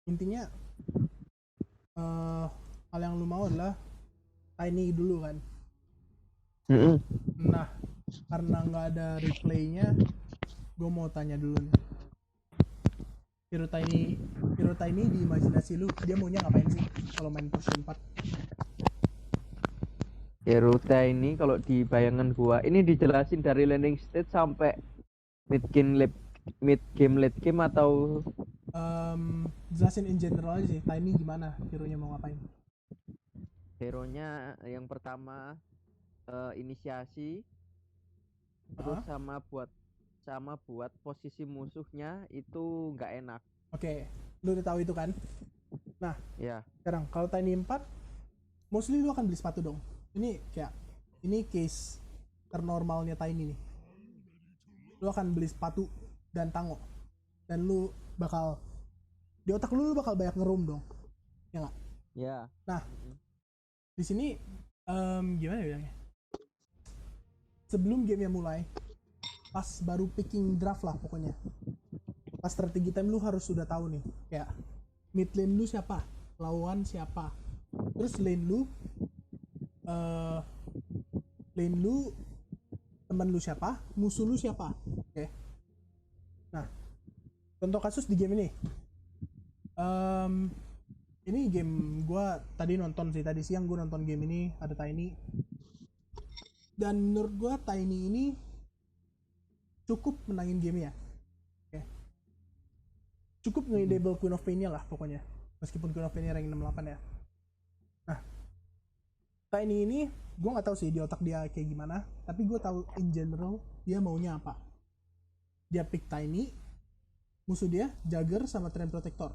intinya hal yang lu mau adalah Tiny dulu kan. Nah, karena nggak ada replaynya, gue mau tanya dulu nih. Hero Tiny di imajinasi lu, dia maunya ngapain sih kalau main versi 4? Heruta ini kalau di bayangan gua ini dijelasin dari landing stage sampai mid game late game atau Jelasin in general aja sih, Tiny gimana, hero-nya mau ngapain? hero-nya yang pertama inisiasi, terus Heeh. sama buat posisi musuhnya itu nggak enak. Oke, lu udah tahu itu kan? Nah, Ya, sekarang kalau Tiny 4, mostly lu akan beli sepatu dong. Ini case ternormalnya Tiny nih. Lu akan beli sepatu dan tango. Dan lu bakal di otak lu bakal banyak ngerum dong. Ya nggak? ya. Nah, di sini gimana ya bilangnya? Sebelum gamenya mulai, pas baru picking draft lah pokoknya. Pas strategi time lu harus sudah tahu nih, kayak mid lane lu siapa, lawan siapa, terus uh, lane lu teman lu siapa, musuh lu siapa. Oke. Nah, contoh kasus di game ini. Ini game gue tadi nonton sih, tadi siang gue nonton game ini, ada Tiny. Dan menurut gue Tiny ini cukup menangin game ya. Oke. Cukup nge-enable Queen of Pain-nya lah pokoknya. Meskipun Queen of Pain-nya rank 68 ya. Nah, Tiny ini gue nggak tahu sih di otak dia kayak gimana, tapi gue tahu in general dia maunya apa. Dia pick Tiny, musuh dia Jagger sama Treant Protector.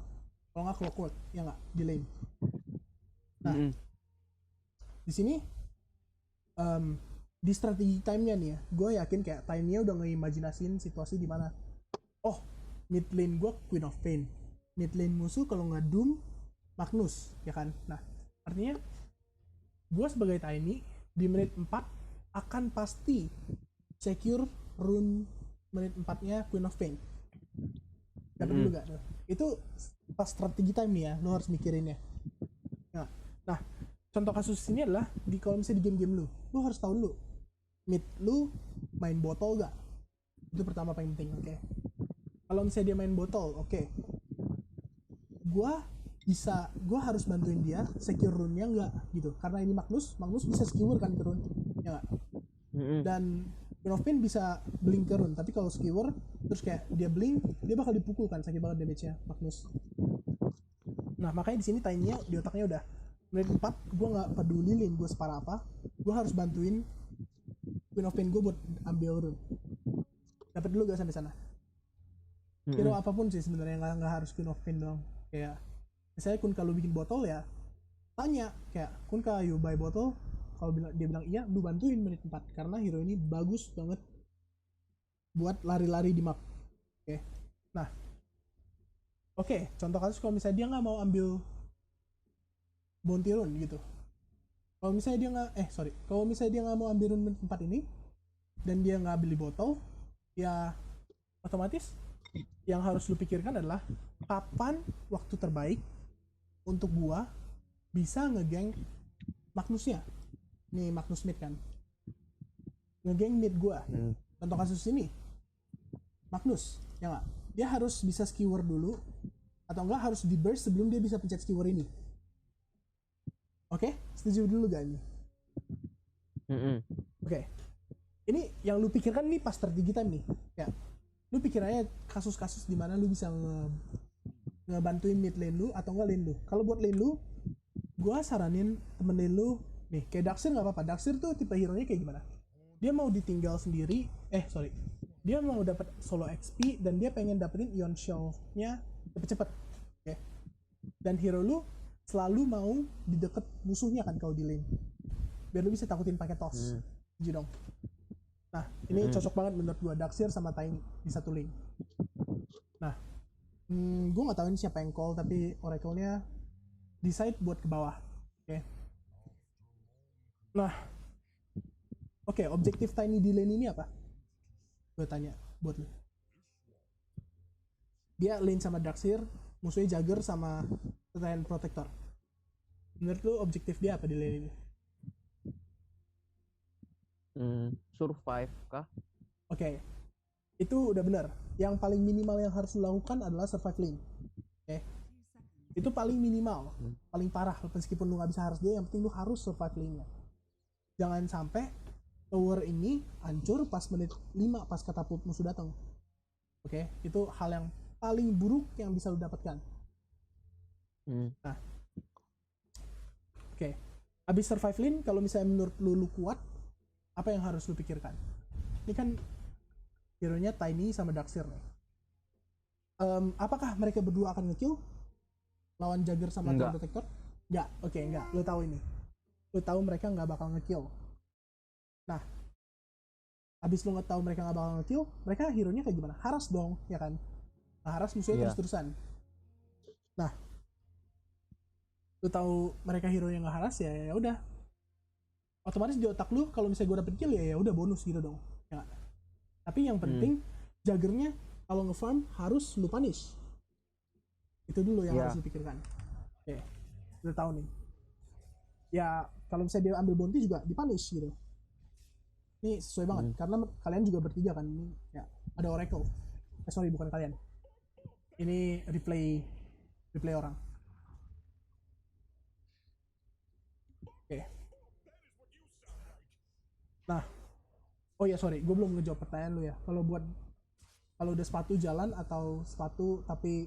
Kalau nggak Clockwork, ya nggak di lane. Nah, di sini di strategi time-nya nih ya, gue yakin kayak Tiny-nya udah ngeimajinasin situasi di mana, oh, mid lane gue Queen of Pain, mid lane musuh kalau nggak Doom Magnus, ya kan. Nah, artinya gue sebagai Tiny di menit 4 akan pasti secure rune menit 4-nya Queen of Pain. Dapat dulu gak? Itu pas strategi time nih ya, lo harus mikirin ya. Nah, contoh kasus ini adalah kalau misalnya di game-game lu harus tahu dulu mid lu main botol gak? Itu pertama paling penting, oke. Kalau misalnya dia main botol, oke. Gua harus bantuin dia secure rune-nya enggak gitu. Karena ini Magnus bisa skewer kan ke rune, ya enggak? Dan Queen of Pain bisa blink ke rune, tapi kalau skewer terus kayak dia blink, dia bakal dipukul kan, sakit banget damage-nya Magnus. Nah, makanya di sini Tiny-nya di otaknya udah menit 4 gue nggak peduli lane gue separah apa, gue harus bantuin Queen of Pain gue buat ambil rune. Dapat dulu gak sampai sana? Hero apapun sih sebenarnya, nggak harus Queen of Pain doang. Kayak misalnya Kun kalau bikin botol ya tanya kayak Kun you buy botol, kalau dia bilang iya, lu bantuin menit 4 karena hero ini bagus banget buat lari-lari di map. Oke. Nah, oke, contoh kasus kalau misalnya dia nggak mau ambil bounty rune gitu. Kalau misalnya dia nggak kalau misalnya dia nggak mau ambil rune menit 4 ini dan dia nggak beli botol, ya otomatis yang harus lu pikirkan adalah kapan waktu terbaik untuk gua bisa ngegeng Magnusnya. Nih Magnus mid kan, ngegeng mid gua. Contoh kasus ini Magnus, ya nggak? Dia harus bisa skewer dulu atau enggak harus di burst sebelum dia bisa pencet skewer ini. Oke, setuju dulu gak nih? Oke. Ini yang lu pikirkan nih pas strategi time nih. Ya, lu pikir aja kasus-kasus di mana lu bisa ngebantuin mid lane lu atau enggak lane lu. Kalau buat lane lu, gua saranin temen lane lu nih, kayak Daxir nggak apa-apa. Daxir tuh tipe hero nya kayak gimana? Dia mau ditinggal sendiri, dia mau dapat solo XP dan dia pengen dapetin Ion Shell-nya cepet-cepet. Oke. Dan hero lu selalu mau di deket musuhnya kan kalau di lane. Biar lu bisa takutin pakai toss. Setuju dong? Nah, ini cocok banget menurut gua Daxir sama Tiny di satu lane. Nah, gue nggak tahu ini siapa yang call, tapi Oracle-nya decide buat ke bawah. Oke. Nah, oke, objektif Tiny di lane ini apa? Gue tanya buat lu. Dia lane sama Daxir, musuhnya Jagger sama Titan Protector. Menurut lu objektif dia apa di lane ini? Survive kah? Oke, itu udah benar. Yang paling minimal yang harus lu lakukan adalah survive lane. Oke, itu paling minimal, paling parah. Meskipun lu nggak bisa harus dia, yang penting lu harus survive lane-nya. Jangan sampai tower ini hancur pas menit 5 pas katapult musuh datang. Oke, itu hal yang paling buruk yang bisa lu dapatkan. Nah, oke, abis survive lane, kalau misalnya menurut lu kuat, apa yang harus lu pikirkan? Ini kan hero-nya Tiny sama Darkseer nih. Apakah mereka berdua akan nge-kill lawan Jagger sama Titan Protector? Enggak, oke, enggak. Lu tahu ini. Lu tahu mereka nggak bakal nge-kill. Nah, abis lu nggak tahu mereka nggak bakal nge-kill, mereka hero-nya kayak gimana? Haras dong, ya kan? Nah, haras musuhnya terus-terusan. Nah, lu tahu mereka hero-nya nggak haras, ya udah. Otomatis di otak lu kalau misalnya gue dapet kill ya udah bonus gitu dong. Ya. Tapi yang penting Jaggernya kalau nge-farm harus lu punish. Itu dulu yang harus dipikirkan. Oke, udah tahu nih. Ya kalau misalnya dia ambil bounty juga dipunish gitu. Ini sesuai banget karena kalian juga bertiga kan ini ya ada Oracle. Sorry bukan kalian. Ini replay orang. Oke. Nah, oh ya sorry, gue belum ngejawab pertanyaan lu ya. Kalau udah sepatu jalan atau sepatu tapi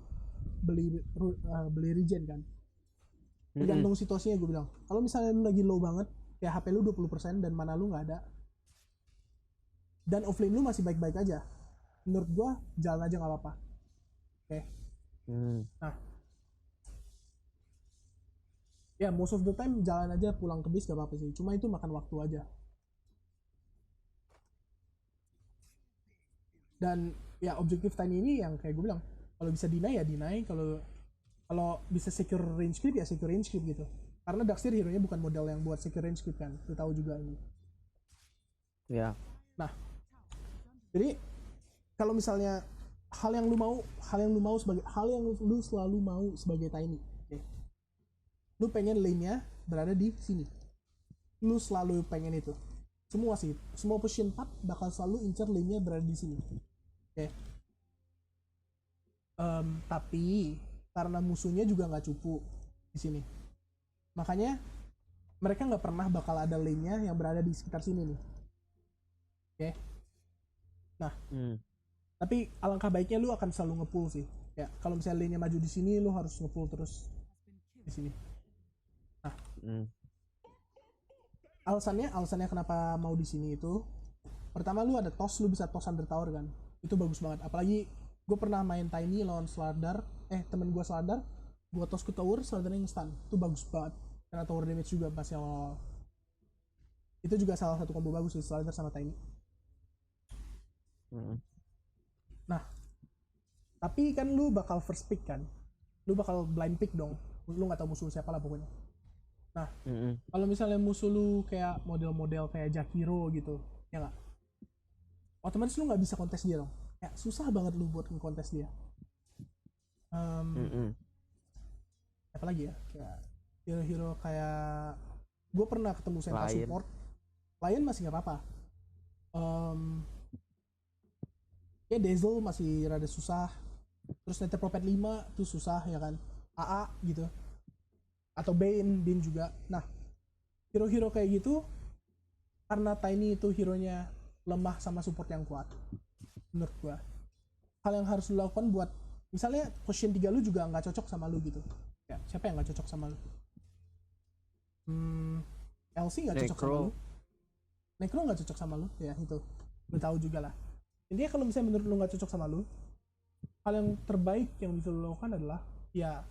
beli regen kan? Tergantung situasinya gue bilang. Kalau misalnya lu lagi low banget, kayak HP lu 20% dan mana lu nggak ada, dan offlane lu masih baik-baik aja, menurut gue jalan aja nggak apa-apa. Oke. Nah, ya most of the time jalan aja pulang ke base gak apa-apa sih. Cuma itu makan waktu aja. Dan ya objektif Tiny ini yang kayak gue bilang, kalau bisa deny ya deny, kalau bisa secure range creep ya secure range creep gitu. Karena Darkseer hero-nya bukan model yang buat secure range creep kan, lu tahu juga ini. Ya. Nah, jadi kalau misalnya hal yang lu selalu mau sebagai Tiny, okay. Lu pengen lane-nya berada di sini. Lu selalu pengen itu. Semua position 4 bakal selalu incer lane-nya berada di sini. Oke. Tapi karena musuhnya juga nggak cupu di sini, makanya mereka nggak pernah bakal ada lane-nya yang berada di sekitar sini nih. Oke. Nah, tapi alangkah baiknya lu akan selalu nge-pull sih. Ya, kalau misalnya lane-nya maju di sini, lu harus nge-pull terus di sini. Nah, alasannya kenapa mau di sini itu, pertama lu ada toss, lu bisa toss under tower kan, itu bagus banget. Apalagi gue pernah main Tiny lawan Slardar, temen gue Slardar, gue toss ke tower, Slardarnya nge-stun, itu bagus banget karena tower damage juga pas awal. Itu juga salah satu combo bagus sih Slardar sama Tiny. Nah, tapi kan lu bakal first pick kan, lu bakal blind pick dong, lu nggak tahu musuh siapa lah pokoknya. Nah, kalau misalnya musuh lu kayak model-model kayak Jakiro gitu, ya nggak? Otomatis lu nggak bisa kontes dia dong. Ya, susah banget lu buat nge-kontes dia. Apa lagi ya? Kayak hero-hero kayak gue pernah ketemu Sentra support. Lion masih nggak apa-apa. Ya Dazzle masih rada susah. Terus Nether Prophet 5 tuh susah ya kan. AA gitu. Atau Bane juga. Nah, hero-hero kayak gitu karena Tiny itu hero-nya lemah sama support yang kuat. Menurut gua, hal yang harus lu lakukan buat misalnya position 3 lu juga nggak cocok sama lu gitu. Ya, siapa yang nggak cocok sama lu? LC nggak cocok sama lu. Necro nggak cocok sama lu, ya itu. Lu tahu juga lah. Intinya kalau misalnya menurut lu nggak cocok sama lu, hal yang terbaik yang bisa lu lakukan adalah ya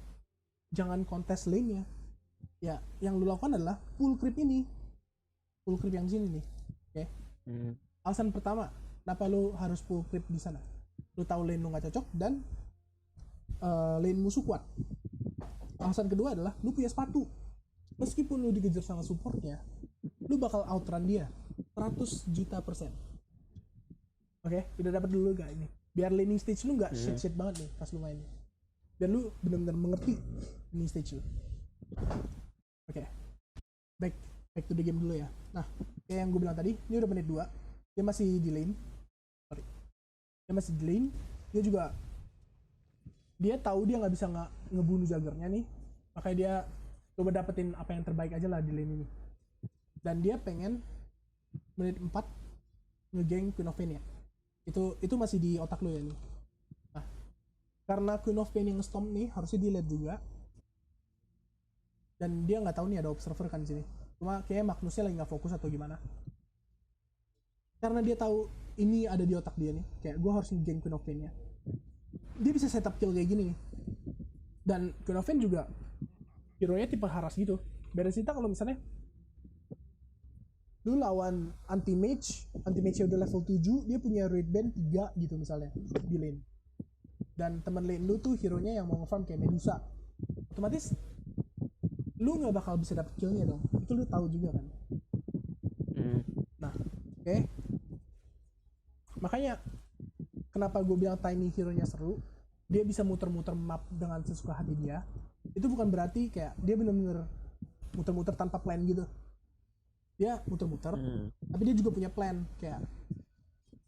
jangan kontes lane-nya. Ya, yang lu lakukan adalah full creep ini. Full creep yang sini nih. Oke. Alasan pertama, kenapa lu harus full creep di sana? Lu tahu lane lu nggak cocok dan lane musuh kuat. Alasan kedua adalah lu punya sepatu. Meskipun lu dikejar sama supportnya, lu bakal outrun dia 100 juta %. Oke, udah dapat dulu gak ini? Biar laning stage lu nggak shit banget nih pas lu main. dan lu benar-benar mengerti ini stage lu. Oke. Back to the game dulu ya. Nah, kayak yang gue bilang tadi, ini udah menit 2. Dia masih di lane. Dia juga dia tahu dia nggak bisa ngebunuh Jaggernya nih. Makanya dia coba dapetin apa yang terbaik aja lah di lane ini. Dan dia pengen menit 4 ngegeng Queen of Pain ya. Itu masih di otak lu ya nih. Nah, karena Queen of Pain yang nge-stomp nih, harusnya dia lihat juga. Dan dia nggak tahu nih ada observer kan di sini. Cuma kayaknya Magnusnya lagi nggak fokus atau gimana. Karena dia tahu ini ada di otak dia nih, kayak gue harus ngegeng Queen of Pain-nya. Dia bisa setup kill kayak gini nih. Dan Queen of Pain juga hero-nya tipe haras gitu. Beda cerita kalau misalnya lu lawan anti-mage nya udah level 7, dia punya raid band 3 gitu misalnya di lane. Dan temen lane lu tuh hero-nya yang mau nge-farm kayak Medusa. Otomatis lu nggak bakal bisa dapet kill-nya dong. Itu lu tahu juga kan. Nah, oke. Makanya kenapa gue bilang Tiny hero-nya seru, dia bisa muter-muter map dengan sesuka hati dia. Itu bukan berarti kayak dia bener-bener muter-muter tanpa plan gitu. Dia muter-muter, tapi dia juga punya plan. Kayak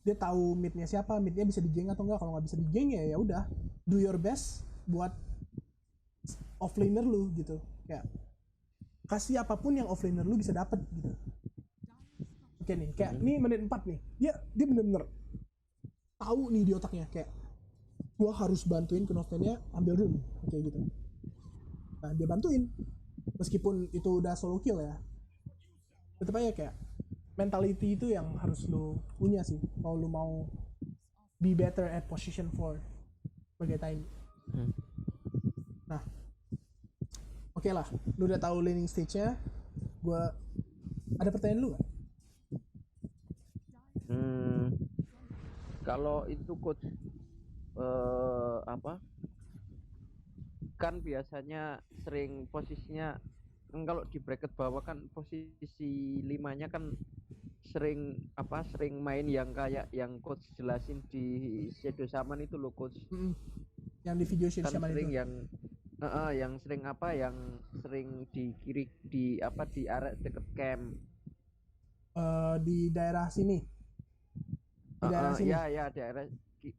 dia tahu mid-nya siapa, mid-nya bisa di-geng atau enggak. Kalau nggak bisa di-geng ya udah, do your best buat offlaner lu gitu. Kayak kasih apapun yang offlaner lu bisa dapet gitu. Oke nih, kayak ini menit 4 nih. Dia bener-bener tahu nih di otaknya kayak gua harus bantuin Queen of Pain-nya ambil rune kayak gitu. Nah, dia bantuin. Meskipun itu udah solo kill ya. Tetep aja kayak mentality itu yang harus lu punya sih kalau lu mau be better at position 4 sebagai Tiny. Nah, oke lah, lu udah tahu laning stage-nya. Gua ada pertanyaan lu gak? Kalau itu coach apa? Kan biasanya sering posisinya kalau di bracket bawah kan posisi 5-nya kan sering main yang kayak yang coach jelasin di Shadow Shaman itu loh coach. Yang di video Shadow Kan Shaman sering itu. yang sering di kiri di area deket camp. Di daerah sini. Di daerah sini. Ya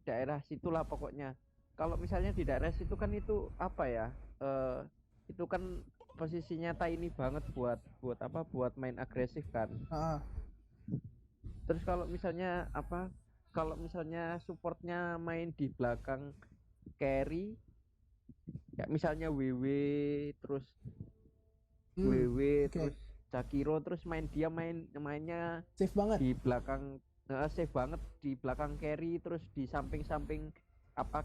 daerah situlah pokoknya. Kalau misalnya di daerah situ kan itu apa ya? Itu kan posisinya Tiny banget buat main agresif kan. Terus kalau misalnya supportnya main di belakang carry, ya misalnya terus terus Jakiro, terus mainnya safe banget di belakang, safe banget di belakang carry, terus di samping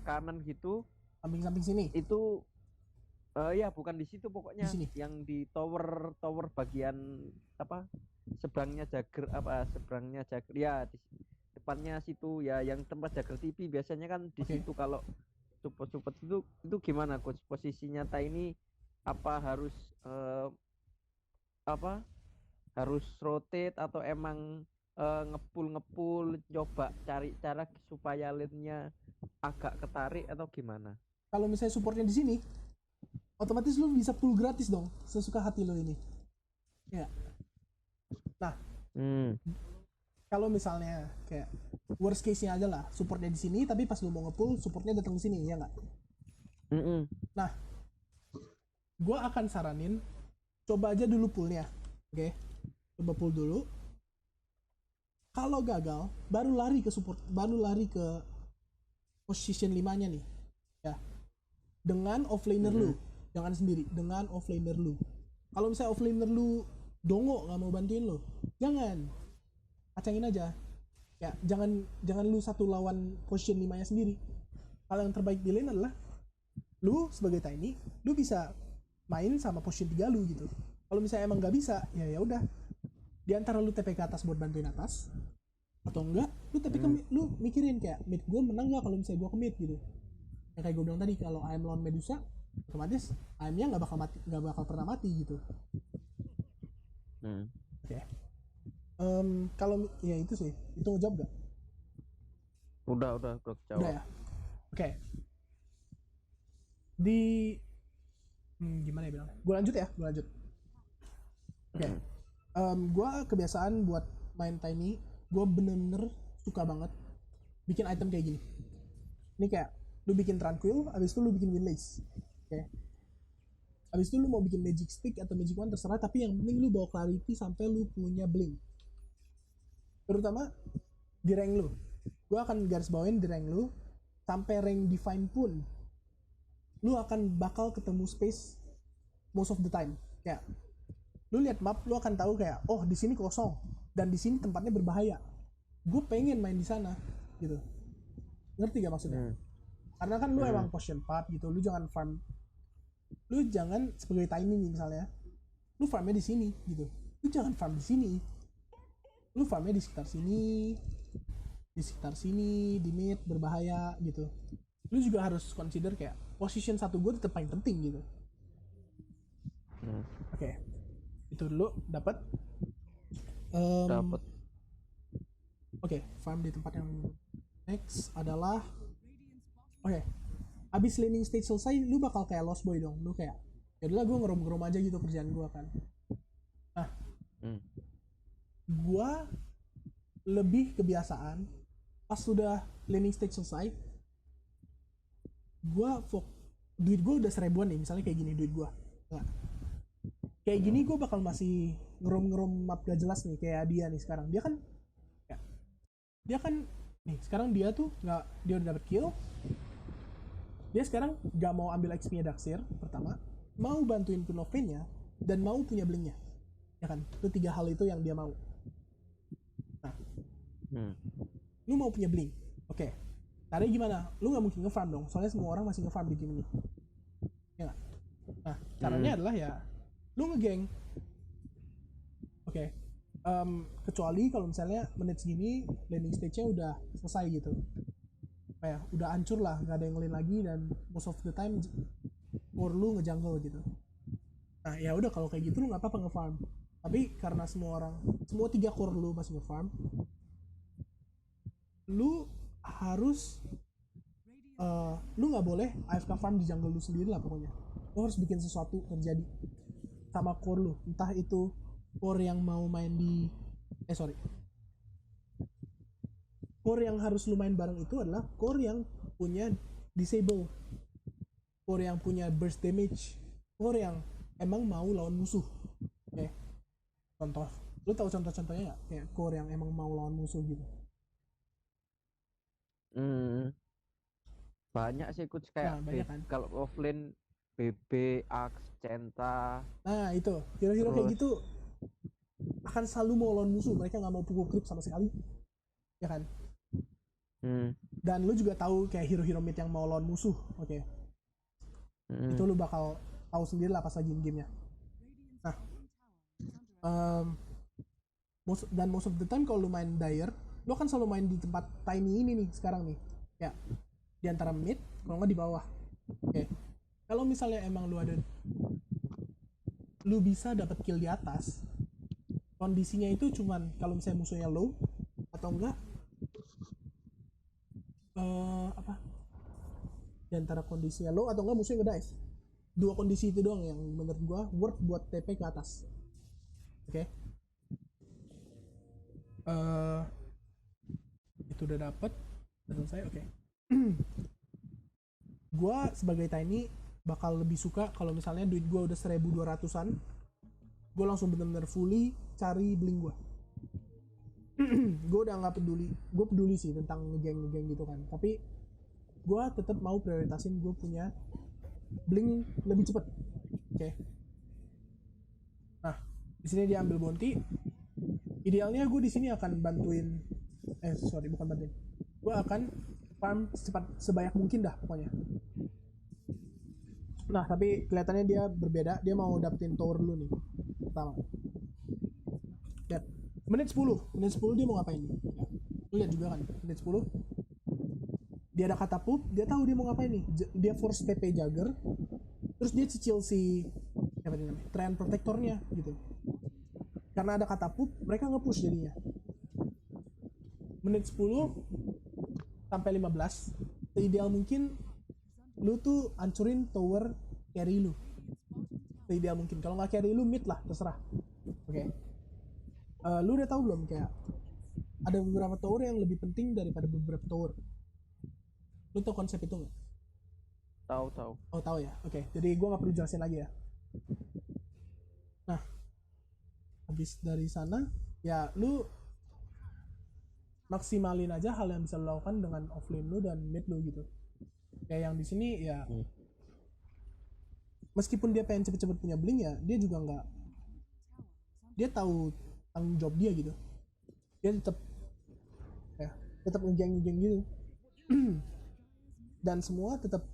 kanan gitu, samping sini itu ya bukan di situ pokoknya, di sini. Yang di tower bagian seberangnya Jagger ya, di depannya situ ya, yang tempat Jagger TV biasanya kan di situ. Kalau support itu gimana coach posisinya Tiny? Apa harus harus rotate atau emang ngepul coba cari cara supaya lane-nya agak ketarik atau gimana? Kalau misalnya supportnya di sini, otomatis lu bisa pull gratis dong, sesuka hati lo ini. Ya. Nah, kalau misalnya kayak worst case-nya aja lah, supportnya di sini, tapi pas lu mau ngepull, supportnya datang ke sini, ya nggak? Nah, gue akan saranin coba aja dulu pullnya, oke? Coba pull dulu. Kalau gagal, baru lari ke support, baru lari ke position 5-nya nih, ya. Dengan offlaner lu, jangan sendiri, dengan offlaner lu. Kalau misalnya offlaner lu dongo nggak mau bantuin lu, jangan, kacangin aja. Ya, jangan lu satu lawan position 5-nya sendiri. Hal yang terbaik di lane adalah lu sebagai Tiny, lu bisa main sama position 3 lu gitu. Kalau misalnya emang nggak bisa, ya udah. Di antara lu TP ke atas buat bantuin atas, atau enggak, lu TP ke mid, lu mikirin kayak mid gue menang nggak kalau misalnya gue ke mid gitu. Yang kayak gue bilang tadi, kalau AM lawan Medusa, otomatis AM-nya nggak bakal pernah mati gitu. Oke. Kalau ya itu sih, itu ngejawab gak? Udah jawab. Udah ya. Oke. di gimana ya bilang? Gue lanjut. Oke. Gue kebiasaan buat main Tiny, gue bener-bener suka banget bikin item kayak gini. Ini kayak lu bikin Tranquil, abis itu lu bikin Windlace. Oke. Abis itu lu mau bikin Magic Stick atau Magic Wand terserah, tapi yang penting lu bawa Clarity sampai lu punya Blink. Terutama di rank lu. Gue akan garis bawain di rank lu sampai rank Divine pun lu akan bakal ketemu space most of the time. Kayak lu lihat map, lu akan tahu kayak oh di sini kosong dan di sini tempatnya berbahaya. Gue pengen main di sana gitu. Ngerti gak maksudnya? Karena kan lu emang potion path gitu, lu jangan farm. Lu jangan sebagai Tiny nih misalnya, lu farmnya di sini gitu. Lu jangan farm di sini. Lu farmnya di sekitar sini, di mid berbahaya gitu. Lu juga harus consider kayak position 1 gue tetap paling penting gitu. Oke. Itu dulu dapat. Oke, farm di tempat yang next adalah abis laning stage selesai, lu bakal kayak Lost Boy dong. Lu kayak ya udahlah gue ngerom aja gitu kerjaan gue kan. Nah, gue lebih kebiasaan pas sudah laning stage selesai, duit gue udah 1000-an nih, misalnya kayak gini duit gue. Nah, kayak gini gue bakal masih ngerom map gak jelas nih kayak dia nih sekarang. Dia kan nih sekarang dia tuh nggak, dia udah dapet kill. Dia sekarang gak mau ambil XP-nya Daxir pertama, mau bantuin Queen of Pain-nya, dan mau punya Blink-nya. Ya kan? Itu 3 hal itu yang dia mau. Nah, lu mau punya Blink. Oke. Caranya gimana? Lu gak mungkin nge-farm dong, soalnya semua orang masih nge-farm di game ini. Ya gak? Nah, caranya adalah ya, lu nge-gang. Oke. Kecuali kalau misalnya menit segini, landing stage-nya udah selesai gitu. Udah hancur lah, gak ada yang ngelin lagi, dan most of the time core lu nge-jungle gitu. Nah ya udah, kalau kayak gitu lu nggak apa-apa nge-farm. Tapi karena semua 3 core lu masih nge-farm, lu harus lu nggak boleh AFK farm di jungle lu sendiri lah pokoknya. Lu harus bikin sesuatu terjadi sama core lu, entah itu core yang mau main di core yang harus lu main bareng itu adalah core yang punya disable, core yang punya burst damage, core yang emang mau lawan musuh. Oke. Contoh, lu tahu contoh-contohnya nggak? Kayak core yang emang mau lawan musuh gitu. Banyak sih coach, kayak kan? Kalau offline BB, Axe, Centa. Nah itu, hero-hero kayak gitu akan selalu mau lawan musuh, mereka nggak mau pukul creep sama sekali, ya kan? Dan lu juga tahu kayak hero-hero mid yang mau lawan musuh, oke? Itu lu bakal tahu sendiri lah pas lagi game-nya. Nah, most of the time kalau lu main Dire, lu akan selalu main di tempat Tiny ini nih sekarang nih, ya di antara mid, kalau nggak di bawah. Oke. Kalau misalnya emang lu bisa dapat kill di atas, kondisinya itu cuman kalau misalnya musuhnya low atau enggak di antara kondisinya low atau enggak musuhnya nge-dive. 2 kondisi itu doang yang menurut gua worth buat TP ke atas. Oke. Itu udah dapet, udah selesai. Oke. Gua sebagai Tiny bakal lebih suka kalau misalnya duit gua udah 1200-an, gue langsung bener-bener fully cari Blink gue. Gue udah nggak peduli, gue peduli sih tentang geng gitu kan, tapi gue tetap mau prioritasin gue punya Blink lebih cepet. Oke. Nah, di sini dia ambil bounty. Idealnya gue di sini akan bantuin, bukan bantuin. Gue akan farm sebanyak mungkin dah pokoknya. Nah, tapi kelihatannya dia berbeda. Dia mau dapetin tower dulu nih. Pertama. Lihat. Menit 10 dia mau ngapain nih? Ya. Lu lihat juga kan, menit 10. Dia ada katapult, dia tahu dia mau ngapain nih. Dia force TP Jagger. Terus dia cicil si apa namanya? Treant Protectornya gitu. Karena ada katapult, mereka nge-push jadinya. Menit 10 sampai 15. Seideal mungkin lu tuh hancurin tower carry lu seideal mungkin. Kalau nggak carry lu mid lah, terserah. Oke. Lu udah tahu belum kayak ada beberapa tower yang lebih penting daripada beberapa tower. Lu tau konsep itu nggak? Tahu. Oh tahu ya. Oke. Jadi gua nggak perlu jelasin lagi ya. Nah, habis dari sana ya lu maksimalin aja hal yang bisa lo lakukan dengan offlane lu dan mid lu gitu. Kayak yang di sini ya meskipun dia pengen cepet-cepet punya blink ya, dia juga nggak, dia tahu tanggung jawab dia gitu. Dia tetap ngegeng gitu. Dan semua tetap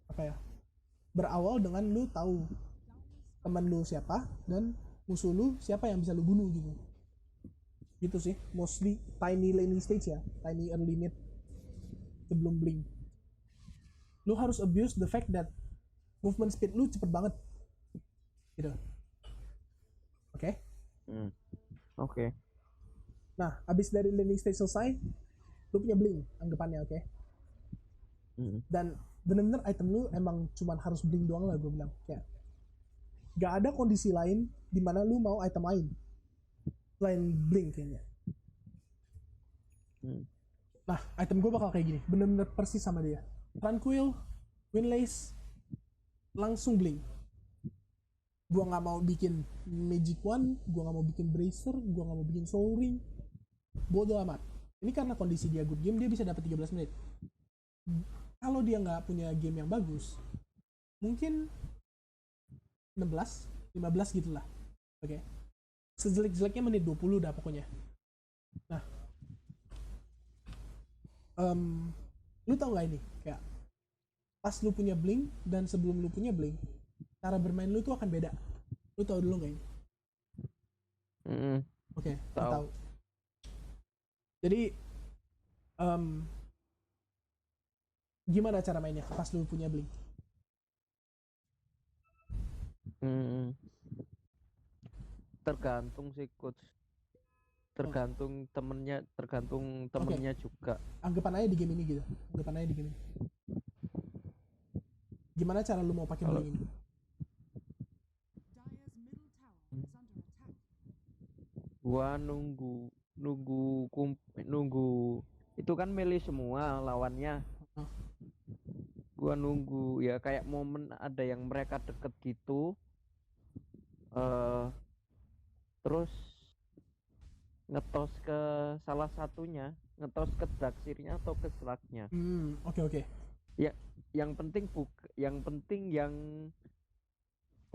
apa ya, berawal dengan lu tahu teman lu siapa dan musuh lu siapa yang bisa lu bunuh gitu. Gitu sih, mostly tiny laning stage ya, tiny early mid sebelum blink. Lu harus abuse the fact that movement speed lu cepet banget gitu. Oke? Oke. Nah, abis dari laning stage selesai, lu punya blink anggapannya, oke? Dan bener-bener item lu emang cuman harus blink doang lah, gue bilang kayak gak ada kondisi lain dimana lu mau item lain selain blink kayaknya. Nah, item gue bakal kayak gini, bener-bener persis sama dia. Tranquil, Windlace, langsung blink. Gue gak mau bikin Magic Wand, gue gak mau bikin Bracer, gue gak mau bikin Soul Ring. Bodo amat. Ini karena kondisi dia good game, dia bisa dapat 13 menit. Kalau dia gak punya game yang bagus, mungkin 16, 15 gitu lah. Oke. Sejelek-jeleknya menit 20 dah pokoknya. Nah, lu tau gak ini kayak pas lu punya blink dan sebelum lu punya blink, cara bermain lu tuh akan beda. Lu tau dulu gak ini? Oke, tahu. Jadi gimana cara mainnya pas lu punya blink? Tergantung sih coach, tergantung temennya, juga. Anggapan aja di game ini gitu, gimana cara lu mau pakai blink ini? Gua nunggu itu kan melee semua lawannya. Gua nunggu ya kayak momen ada yang mereka deket gitu, terus ngetos ke salah satunya, ngetos ke Daxirnya atau ke Slugnya. Oke. Ya, yang penting yang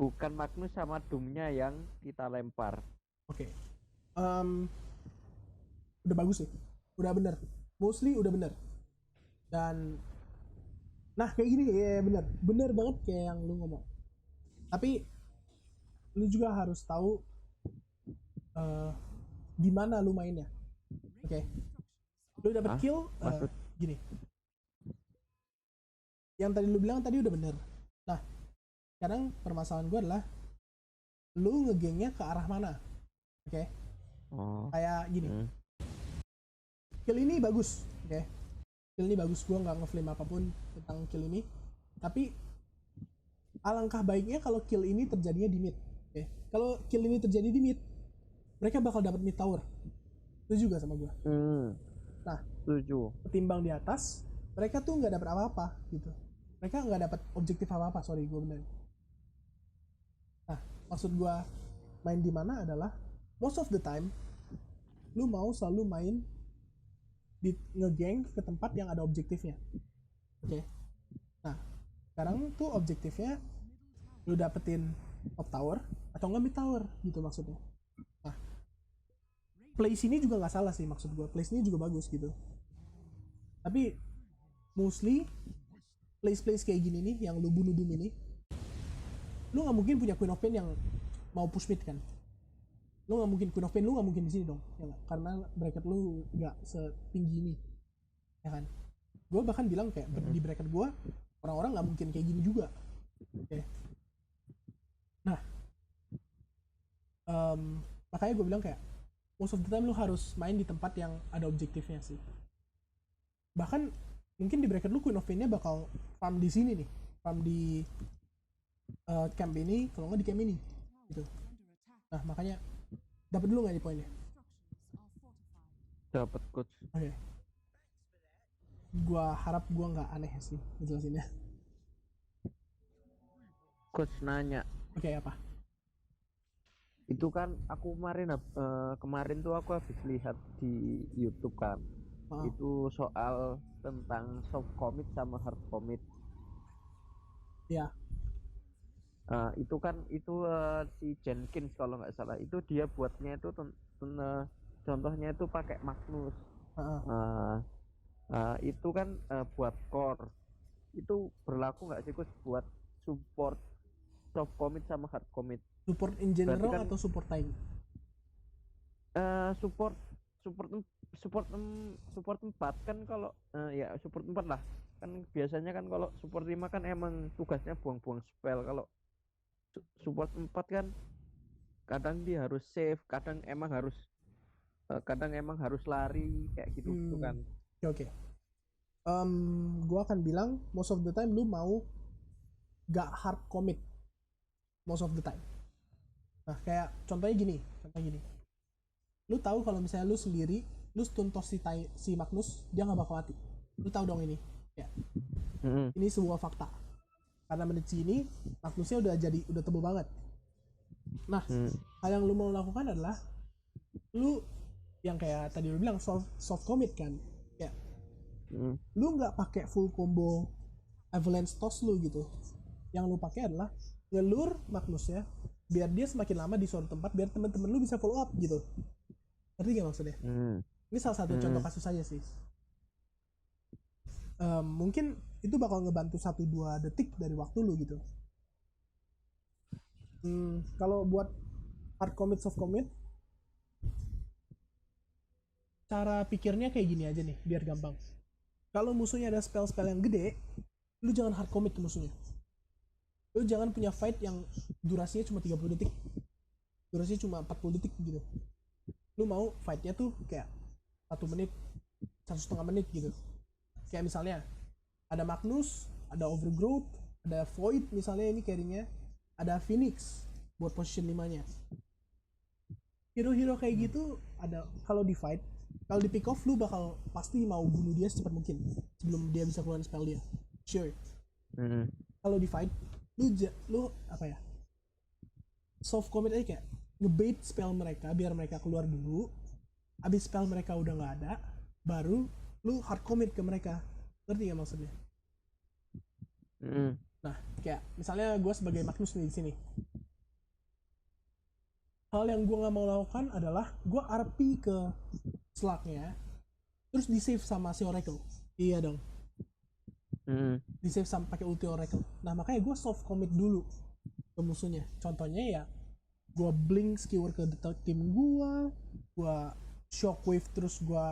bukan Magnus sama Doomnya yang kita lempar. Oke. Udah bagus sih, udah bener, mostly udah bener. Dan nah kayak gini ya, bener banget kayak yang lu ngomong. Tapi lu juga harus tahu di mana lu mainnya. Oke. Lu dapat kill gini. Yang tadi lu bilang tadi udah bener. Nah, sekarang permasalahan gue adalah lu ngegengnya ke arah mana. Oke. Kayak gini. Kill ini bagus, oke. Kill ini bagus, gue nggak ngeflame apapun tentang kill ini. Tapi alangkah baiknya kalau kill ini terjadinya di mid. Oke. Kalau kill ini terjadi di mid, mereka bakal dapat mid tower. Itu juga sama gue. Nah, setuju. Ketimbang di atas, mereka tuh nggak dapat apa-apa gitu. Mereka nggak dapat objektif apa-apa, sorry gue bener. Nah, maksud gue main di mana adalah most of the time lu mau selalu main di ngegeng ke tempat yang ada objektifnya. Oke. Nah, sekarang tuh objektifnya lu dapetin top tower atau nggak mid tower gitu maksudnya. Nah, place ini juga nggak salah sih maksud gue. Place ini juga bagus gitu. Tapi mostly place kayak gini nih yang lu bunuh Doom ini, lu nggak mungkin punya Queen of Pain yang mau push mid kan. Lu nggak mungkin Queen of Pain, lu nggak mungkin di sini dong ya gak? Karena bracket lu nggak setinggi ini ya kan. Gue bahkan bilang kayak di bracket gue orang-orang nggak mungkin kayak gini juga. Oke. Nah, makanya gue bilang kayak most of the time lu harus main di tempat yang ada objektifnya sih. Bahkan mungkin di bracket lu Queen of Pain-nya bakal farm di sini nih, farm di camp ini, kalau nggak di camp ini gitu. Nah makanya dapat dulu nggak di poinnya? Dapat coach. Oke. Gua harap gua nggak aneh sih ngejelasinnya. Coach nanya. Oke, apa? Itu kan aku kemarin tuh aku habis lihat di YouTube kan. Itu soal tentang soft commit sama hard commit. Ya. Itu kan si Jenkins kalau nggak salah itu dia buatnya itu contohnya itu pakai Magnus. Itu kan buat core itu berlaku nggak sih Coach buat support soft commit sama hard commit? Support in general kan, atau support time? Support 4 kan kalau ya support 4 lah kan biasanya kan. Kalau support 5 kan emang tugasnya buang-buang spell. Kalau support 4 kan kadang dia harus save, kadang emang harus lari kayak gitu tuh kan. Oke. Gua akan bilang most of the time lu mau gak hard commit most of the time. Nah kayak contohnya gini, lu tahu kalau misalnya lu sendiri lu stun toss si Magnus, dia nggak bakal mati. Lu tahu dong ini ya. Ini sebuah fakta, karena menit ini Magnusnya udah tebel banget. Nah hal yang lu mau lakukan adalah lu yang kayak tadi lu bilang soft commit kan ya. Lu nggak pakai full combo avalanche toss lu gitu. Yang lu pakai adalah ngelur Magnus ya, biar dia semakin lama di suatu tempat, biar teman-teman lu bisa follow up gitu. Ngerti gak maksudnya? Ini salah satu contoh kasus aja sih. Mungkin itu bakal ngebantu 1-2 detik dari waktu lu gitu. Kalau buat hard commit, soft commit, cara pikirnya kayak gini aja nih, biar gampang. Kalau musuhnya ada spell-spell yang gede, lu jangan hard commit ke musuhnya. Lu jangan punya fight yang durasinya cuma 30 detik, durasinya cuma 40 detik gitu. Lu mau fightnya tuh kayak 1 menit, 1,5 menit gitu. Kayak misalnya ada Magnus, ada Overgrowth, ada Void misalnya, ini carry-nya, ada Phoenix buat position 5-nya. Hero-hero kayak gitu ada. Kalau di fight, kalau di pick off, lu bakal pasti mau bunuh dia secepat mungkin sebelum dia bisa keluarin spell dia, sure. Kalau di fight, lu apa ya, soft commit aja, kayak ngebait spell mereka biar mereka keluar dulu. Abis spell mereka udah nggak ada, baru lu hard commit ke mereka. Ngerti gak maksudnya? Nah kayak misalnya gue sebagai Magnus nih di sini, hal yang gue nggak mau lakukan adalah gue RP ke slugnya terus di save sama si Oracle. Iya dong. Di save sama pakai ulti Oracle. Nah makanya gue soft commit dulu ke musuhnya. Contohnya ya gue blink skewer ke tim gue shockwave terus gue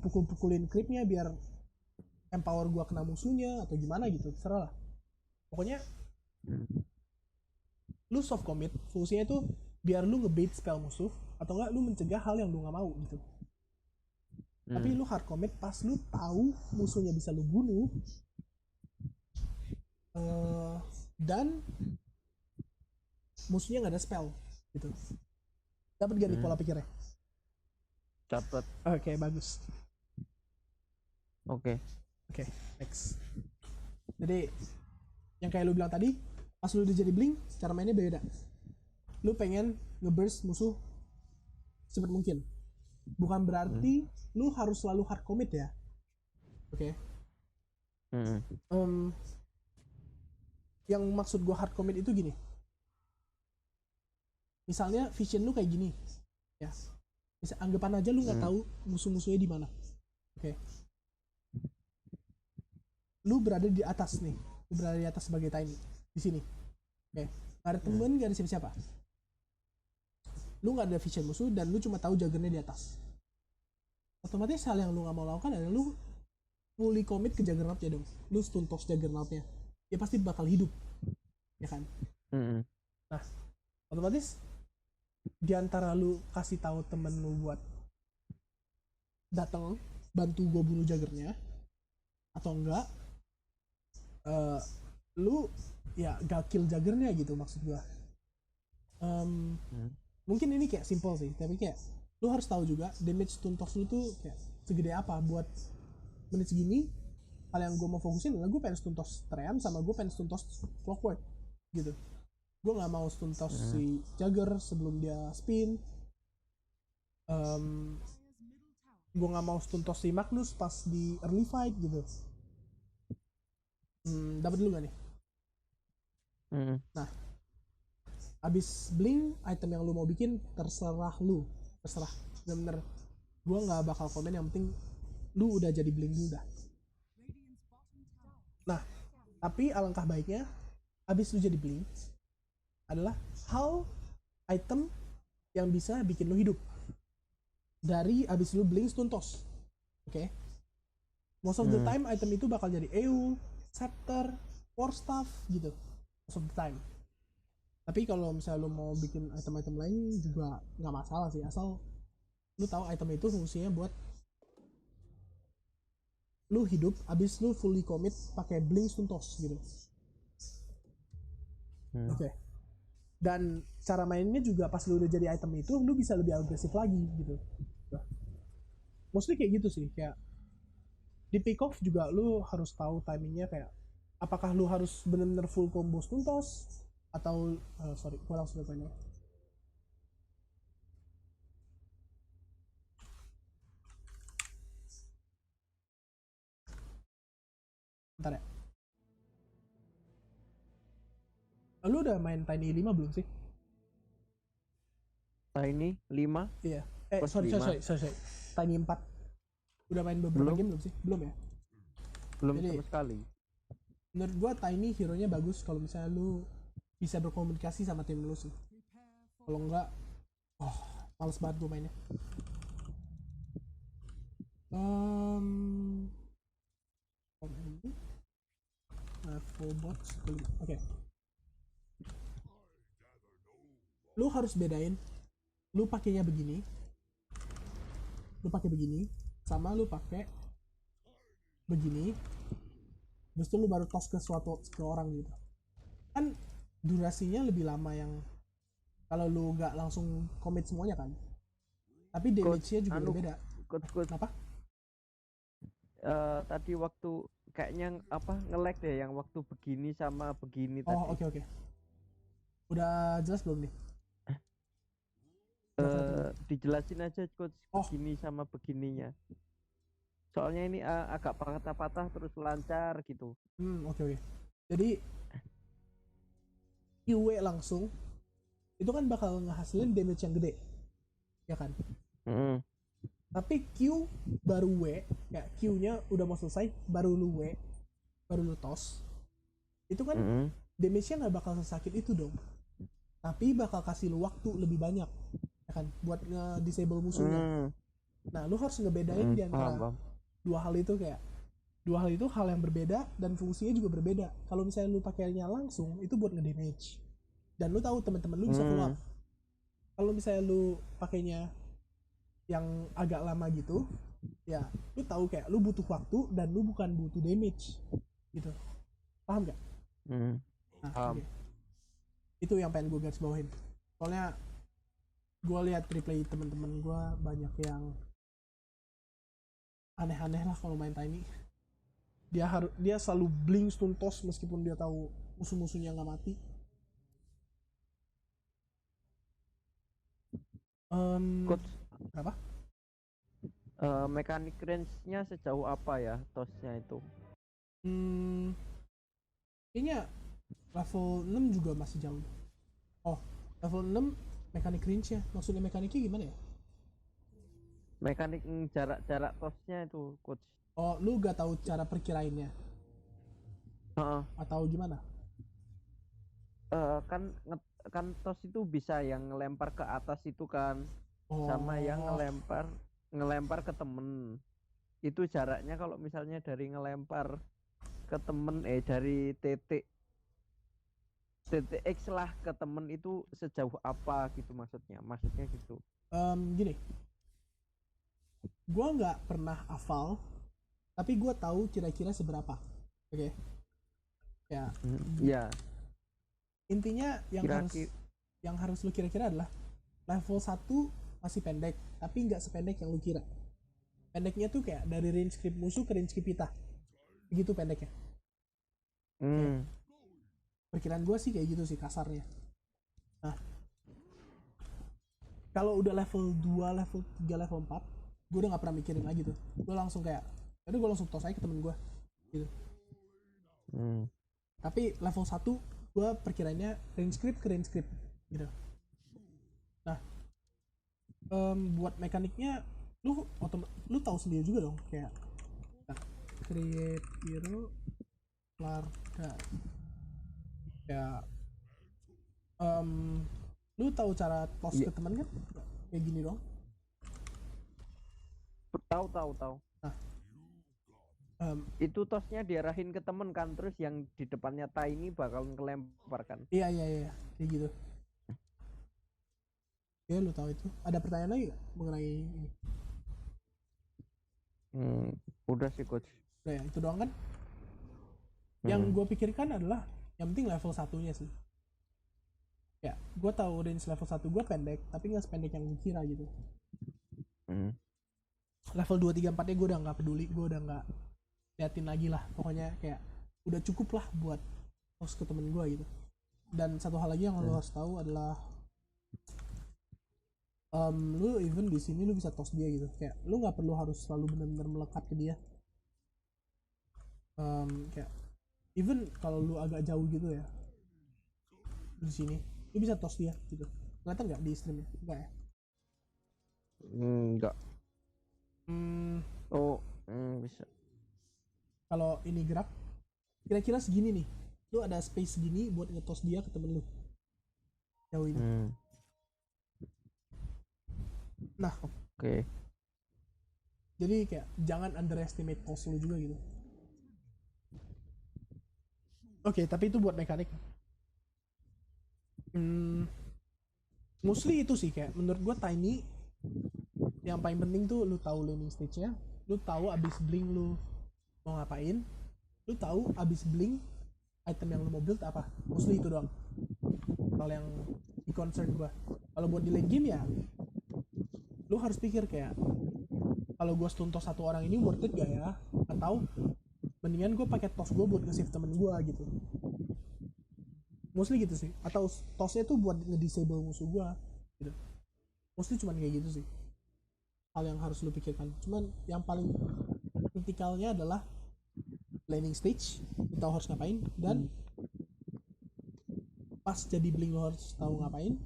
pukul-pukulin creepnya biar empower gue kena musuhnya atau gimana gitu, terserah lah. Pokoknya lu soft commit fungsinya itu biar lu ngebait spell musuh, atau enggak lu mencegah hal yang lu nggak mau gitu. Tapi lu hard commit pas lu tahu musuhnya bisa lu bunuh, dan musuhnya nggak ada spell gitu. Dapat gak nih pola pikirnya? Dapat. Oke, bagus. Oke, next. Jadi yang kayak lu bilang tadi, pas lu udah jadi blink, cara mainnya beda. Lu pengen ngeburst musuh secepat mungkin. Bukan berarti lu harus selalu hard commit ya. Oke. Yang maksud gua hard commit itu gini. Misalnya vision lu kayak gini, ya. Bisa anggapan aja lu nggak tahu musuh-musuhnya di mana. Oke. Lu berada di atas nih. Lu berada di atas sebagai tiny di sini. Oke. Gak ada temen, gak ada siapa-siapa. Lu gak ada vision musuh dan lu cuma tahu Juggernaut di atas. Otomatis hal yang lu gak mau lakukan adalah lu fully commit ke Juggernautnya dong. Lu stun toss Juggernautnya. Dia pasti bakal hidup, ya kan? Nah, otomatis di antara lu kasih tahu temen lu buat datang bantu gue bunuh Juggernya, atau enggak lu ya gak kill Jaggernya gitu maksud gua. Mungkin ini kayak simple sih, tapi kayak lu harus tahu juga damage stun toss lu tuh kayak segede apa buat menit segini. Hal yang gue mau fokusin adalah gue pengen stun toss Treant sama gue pengen stun toss Clockwork gitu. Gue nggak mau stun toss si Jagger sebelum dia spin. Gue nggak mau stun toss si Magnus pas di early fight gitu. Dapat dulu gak nih? Nah, abis blink item yang lu mau bikin terserah lu, terserah, bener-bener gue nggak bakal komen, yang penting lu udah jadi blink dulu dah. Nah, tapi alangkah baiknya abis lu jadi blink adalah hal item yang bisa bikin lu hidup dari abis lu blink stun toss. Oke, most of the time item itu bakal jadi EU, scepter, war staff gitu most of the time. Tapi kalau misalnya lu mau bikin item-item lain juga nggak masalah sih, asal lu tahu item itu fungsinya buat lu hidup abis lu fully commit pakai blink stun toss gitu. Oke. Dan cara mainnya juga pas lu udah jadi item itu lu bisa lebih agresif lagi gitu. Mostly kayak gitu sih, kayak di pick off juga lu harus tahu timingnya, kayak apakah lu harus bener-bener full combo stun toss atau sorry, gue langsung ke poinnya. Bentar ya. Lu udah main Tiny 5 belum sih? Tiny 5? Iya. Sorry. Tiny 4. Udah main beberapa game belum sih? Belum ya? Belum. Jadi, sama sekali. Menurut gua Tiny hero-nya bagus kalau misalnya lu bisa berkomunikasi sama tim lu sih. Kalau enggak, males banget gua mainnya. Full bots. Oke. Lu harus bedain lu pakainya begini, lu pakai begini, sama lu pakai begini, terus lu baru toss ke orang gitu. Kan durasinya lebih lama yang kalau lu nggak langsung commit semuanya kan. Tapi damage-nya juga berbeda. Kenapa? Tadi waktu kayaknya nge-lag deh yang waktu begini sama begini tadi. Oke. Udah jelas belum nih? Dijelasin aja coach, begini sama begininya. Soalnya ini agak patah-patah terus lancar gitu. Oke. Jadi QW langsung itu kan bakal ngehasilin damage yang gede, ya kan? Tapi Q baru W, ya Q-nya udah mau selesai, baru lu W, baru lu toss. Itu kan damage-nya nggak bakal sesakit itu dong. Tapi bakal kasih lu waktu lebih banyak, ya kan, buat nge-disable musuhnya. Nah, lu harus ngebedain di antara dua hal itu, kayak dua hal itu hal yang berbeda dan fungsinya juga berbeda. Kalau misalnya lu pakainya langsung, itu buat nge-damage. Dan lu tahu teman-teman lu bisa follow up. Kalau misalnya lu pakainya yang agak lama gitu, ya lu tahu kayak lu butuh waktu dan lu bukan butuh damage gitu. Paham gak? Nah, okay. Itu yang pengen gue garis bawahin. Soalnya gue lihat replay teman-teman gue banyak yang aneh-aneh lah kalau main Tiny. Dia selalu blink stun toss meskipun dia tahu musuh-musuhnya nggak mati. Coach, apa? Mekanik range-nya sejauh apa ya tossnya itu? Kayaknya level 6 juga masih jauh. Level 6 mekanik range-nya. Maksudnya mekaniknya gimana ya? Mekanik jarak tossnya itu, coach. Lu gak tahu cara perkirainnya? Atau gimana? Kan toss itu bisa yang ngelempar ke atas itu kan, sama yang ngelempar ke temen. Itu jaraknya kalau misalnya dari ngelempar ke temen dari titik X lah ke temen itu sejauh apa gitu maksudnya gitu. Gini, gue nggak pernah hafal tapi gue tahu kira-kira seberapa. Oke. Ya. Ya. Intinya Kira-kira yang harus lu kira-kira adalah level 1 masih pendek, tapi nggak sependek yang lu kira. Pendeknya tuh kayak dari range creep musuh ke range creep kita. Begitu pendeknya. Kayak, perkiraan gue sih kayak gitu sih kasarnya. Nah, kalau udah level 2, level 3, level 4, gue udah gak pernah mikirin lagi tuh. Gue langsung kayak, yaudah gue langsung toss aja ke temen gue gitu. Tapi level 1 gue perkiranya range creep ke range creep gitu. Nah, buat mekaniknya lu tahu sendiri juga dong, kayak create hero Larda, kayak lu tahu cara toss ke temen kan kayak gini dong. Tahu. Nah, itu tosnya diarahin ke temen kan, terus yang di depannya Tiny bakal ngelempar kan. Iya kayak gitu. Ya lu tahu itu. Ada pertanyaan lagi gak mengenai ini? Udah sih coach. Udah ya, itu doang kan. Yang gue pikirkan adalah yang penting level satunya sih. Ya, gue tahu range level 1 gue pendek, tapi nggak sependek yang gue kira gitu. Level 2, 3, 4 nya gue udah nggak peduli, gue udah nggak liatin lagi lah. Pokoknya kayak udah cukup lah buat host ke temen gue gitu. Dan satu hal lagi yang lo harus tahu adalah lu even di sini lu bisa toss dia gitu. Kayak lu nggak perlu harus selalu benar-benar melekat ke dia. Kayak even kalau lu agak jauh gitu ya di sini, lu bisa toss dia gitu. Kelihatan nggak di streamnya? Enggak ya? Enggak. Bisa. Kalau ini gerak, kira-kira segini nih. Lu ada space segini buat ngetos dia ke temen lu. Jauh ini. Nah, oke. Jadi kayak jangan underestimate toss lu juga gitu. Oke, tapi itu buat mekanik. Mostly itu sih kayak menurut gua Tiny yang paling penting tuh lu tahu laning stage-nya, lu tahu abis blink lu mau ngapain, lu tahu abis blink item yang lu mau build apa. Mostly itu doang hal yang di concern gua. Kalau buat di late game ya lu harus pikir kayak kalau gua stun toss satu orang ini worth it gak ya, atau mendingan gue pakai toss gue buat nge-save temen gue gitu. Mostly gitu sih. Atau tossnya tuh buat nge-disable musuh gue gitu. Mostly cuman kayak gitu sih hal yang harus lu pikirkan. Cuman yang paling kritikalnya adalah laning stage, lu tahu harus ngapain, dan pas jadi blink lu harus tahu ngapain.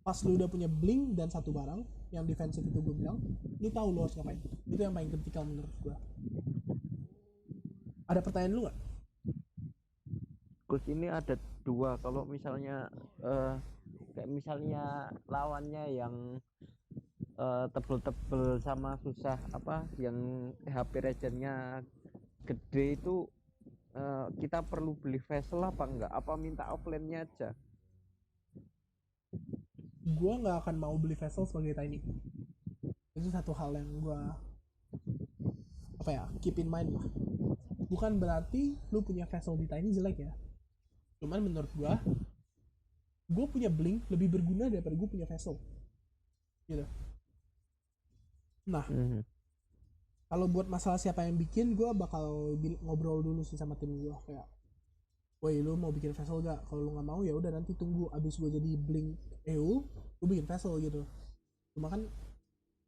Pas lu udah punya blink dan satu barang yang defensif itu gue bilang, lu tahu lu harus ngapain. Itu yang paling kritikal menurut gue. Ada pertanyaan lu nggak? Gus, ini ada dua. Kalau misalnya kayak misalnya lawannya yang tebel-tebel sama susah apa, yang HP regennya gede itu, kita perlu beli vessel apa enggak? Apa minta offline-nya aja? Gue nggak akan mau beli vessel sebagai Tiny. Itu satu hal yang gue keep in mind lah. Bukan berarti lu punya vessel di Tiny jelek ya. Cuman menurut gue punya blink lebih berguna daripada gue punya vessel gitu. Nah, kalau buat masalah siapa yang bikin, gue bakal ngobrol dulu sih sama tim gue kayak, woi lu mau bikin vessel gak? Kalau lu nggak mau ya udah nanti tunggu abis gue jadi blink EU, lu bikin vessel gitu. Cuma kan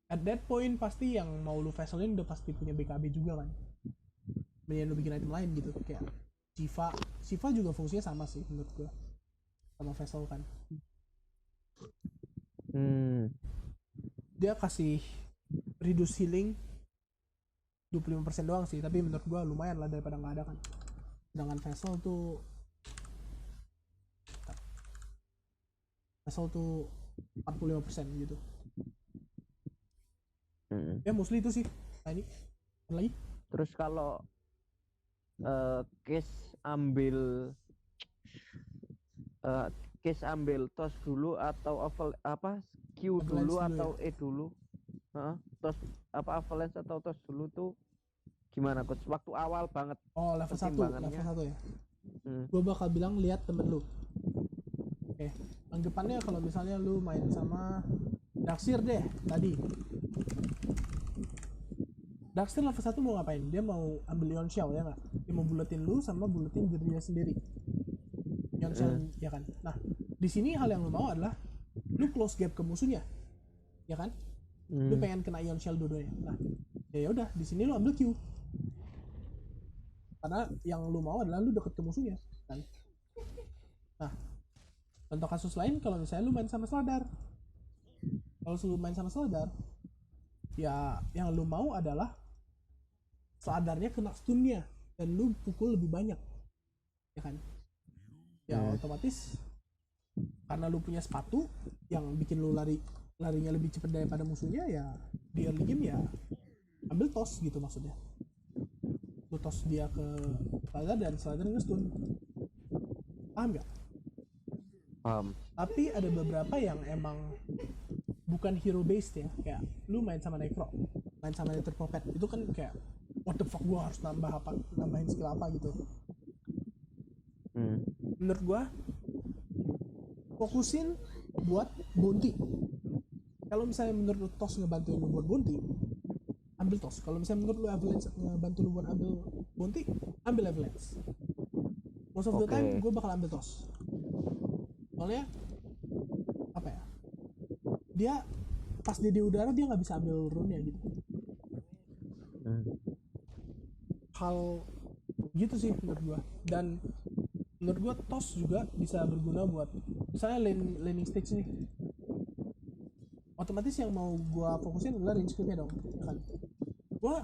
at that point pasti yang mau lu vesselin udah pasti punya BKB juga kan. Mendingan lu bikin item lain gitu. Kayak Shiva juga fungsinya sama sih menurut gue sama vessel kan. Dia kasih reduce healing 25% doang sih, tapi menurut gue lumayan lah daripada nggak ada kan. Sedangkan vessel tuh 45% gitu. Ya mostly itu sih. Nah ini lagi. Terus kalau case ambil toss dulu atau Q dulu atau E dulu, toss apa avalanche atau toss dulu tuh Gimana coach? Waktu awal banget. Oh, level 1 ya. Gue bakal bilang lihat temen lu. Oke, anggapannya kalau misalnya lu main sama Darkseer deh tadi. Darkseer level 1 mau ngapain? Dia mau ambil Ion Shell ya nggak? Dia mau buletin lu sama buletin dirinya sendiri. Ion Shell ya kan. Nah, di sini hal yang lu mau adalah lu close gap ke musuhnya. Ya kan? Lu pengen kena Ion Shell dua-duanya. Nah, ya udah di sini lu ambil Q. Karena yang lu mau adalah lu deket ke musuhnya kan. Nah, contoh kasus lain kalau misalnya lu main sama Sladar. Kalau lu main sama Sladar, ya yang lu mau adalah Sladarnya kena stunnya dan lu pukul lebih banyak, ya kan? Ya otomatis karena lu punya sepatu yang bikin lu larinya lebih cepat daripada musuhnya, ya di early game ya ambil toss gitu maksudnya. Lu toss dia ke Sladar dan Sladar nge-stun. Paham gak? Paham. Tapi ada beberapa yang emang bukan hero based ya, kayak lu main sama Necro, main sama Nether Prophet, itu kan kayak what the fuck, gua harus nambahin skill apa gitu. Menurut gua fokusin buat bounty. Kalau misalnya menurut lu toss ngebantuin lu buat bounty, ambil toss. Kalau misalnya menurut lu avalanche ngebantu lu buat ambil bounty, ambil avalanche. Most of the time gue bakal ambil toss. Soalnya apa ya, dia pas dia di udara dia nggak bisa ambil rune ya gitu. Hal gitu sih menurut gue. Dan menurut gue toss juga bisa berguna buat misalnya laning stage nih. Otomatis yang mau gue fokusin adalah range creepnya dong, ya kan? Gue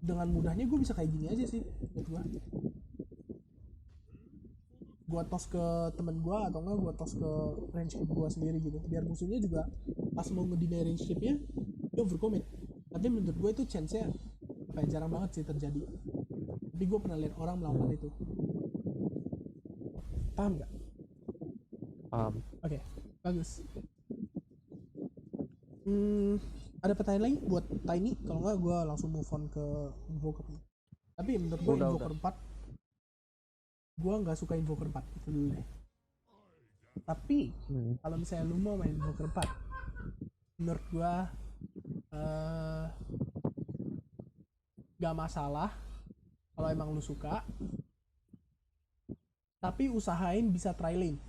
dengan mudahnya gue bisa kayak gini aja sih menurut gue toss ke temen gue atau enggak gue toss ke range creep gue sendiri gitu, biar musuhnya juga pas mau ngedeny range creepnya dia overcommit. Tapi menurut gue itu chance-nya apa ya, jarang banget sih terjadi. Tapi gue pernah lihat orang melakukan itu. Paham nggak? Paham. Oke, bagus. Ada pertanyaan lagi buat Tiny? Kalau nggak gue langsung move on ke Invoker. Tapi menurut gue Invoker 4 gue nggak suka Invoker 4 itu dulu deh. Tapi kalau misalnya lu mau main Invoker 4, menurut gue gak masalah kalau emang lu suka, tapi usahain bisa try lane.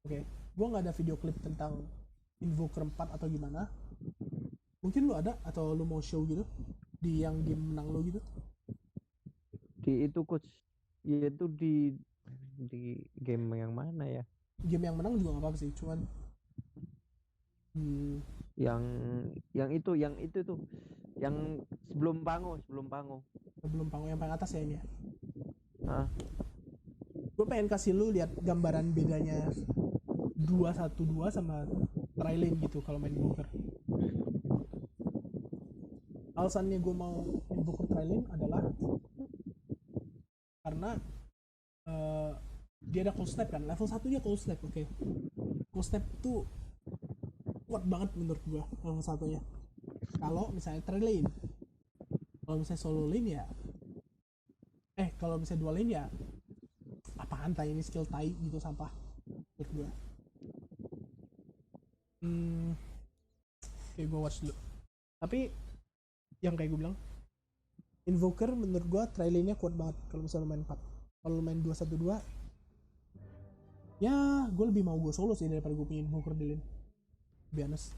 Oke, gue nggak ada video klip tentang Invoker 4 atau gimana. Mungkin lu ada atau lu mau show gitu di yang game menang lu gitu? Di itu coach, yaitu di game yang mana ya? Game yang menang juga nggak apa-apa sih, cuman yang itu tuh, yang sebelum pango yang paling atas ya ini ya. Gue pengen kasih lu lihat gambaran bedanya 212 sama Trilane gitu kalau main Invoker. Alasannya gue mau Invoker Trilane adalah karena dia ada cold snap kan, level 1 nya cold snap. Oke. Cold snap tuh kuat banget menurut gue level 1 nya. Kalau misalnya Trilane, kalau misalnya solo lane ya kalau misalnya dua lane ya apaan tai, ini skill tai gitu, sampah menurut gue. Oke, gue watch dulu. Tapi yang kayak gue bilang, Invoker menurut gue Trilane nya kuat banget kalau misalnya main 4. Kalau main 212 ya gue lebih mau gue solo sih daripada gue punya Invoker di lane, to be honest.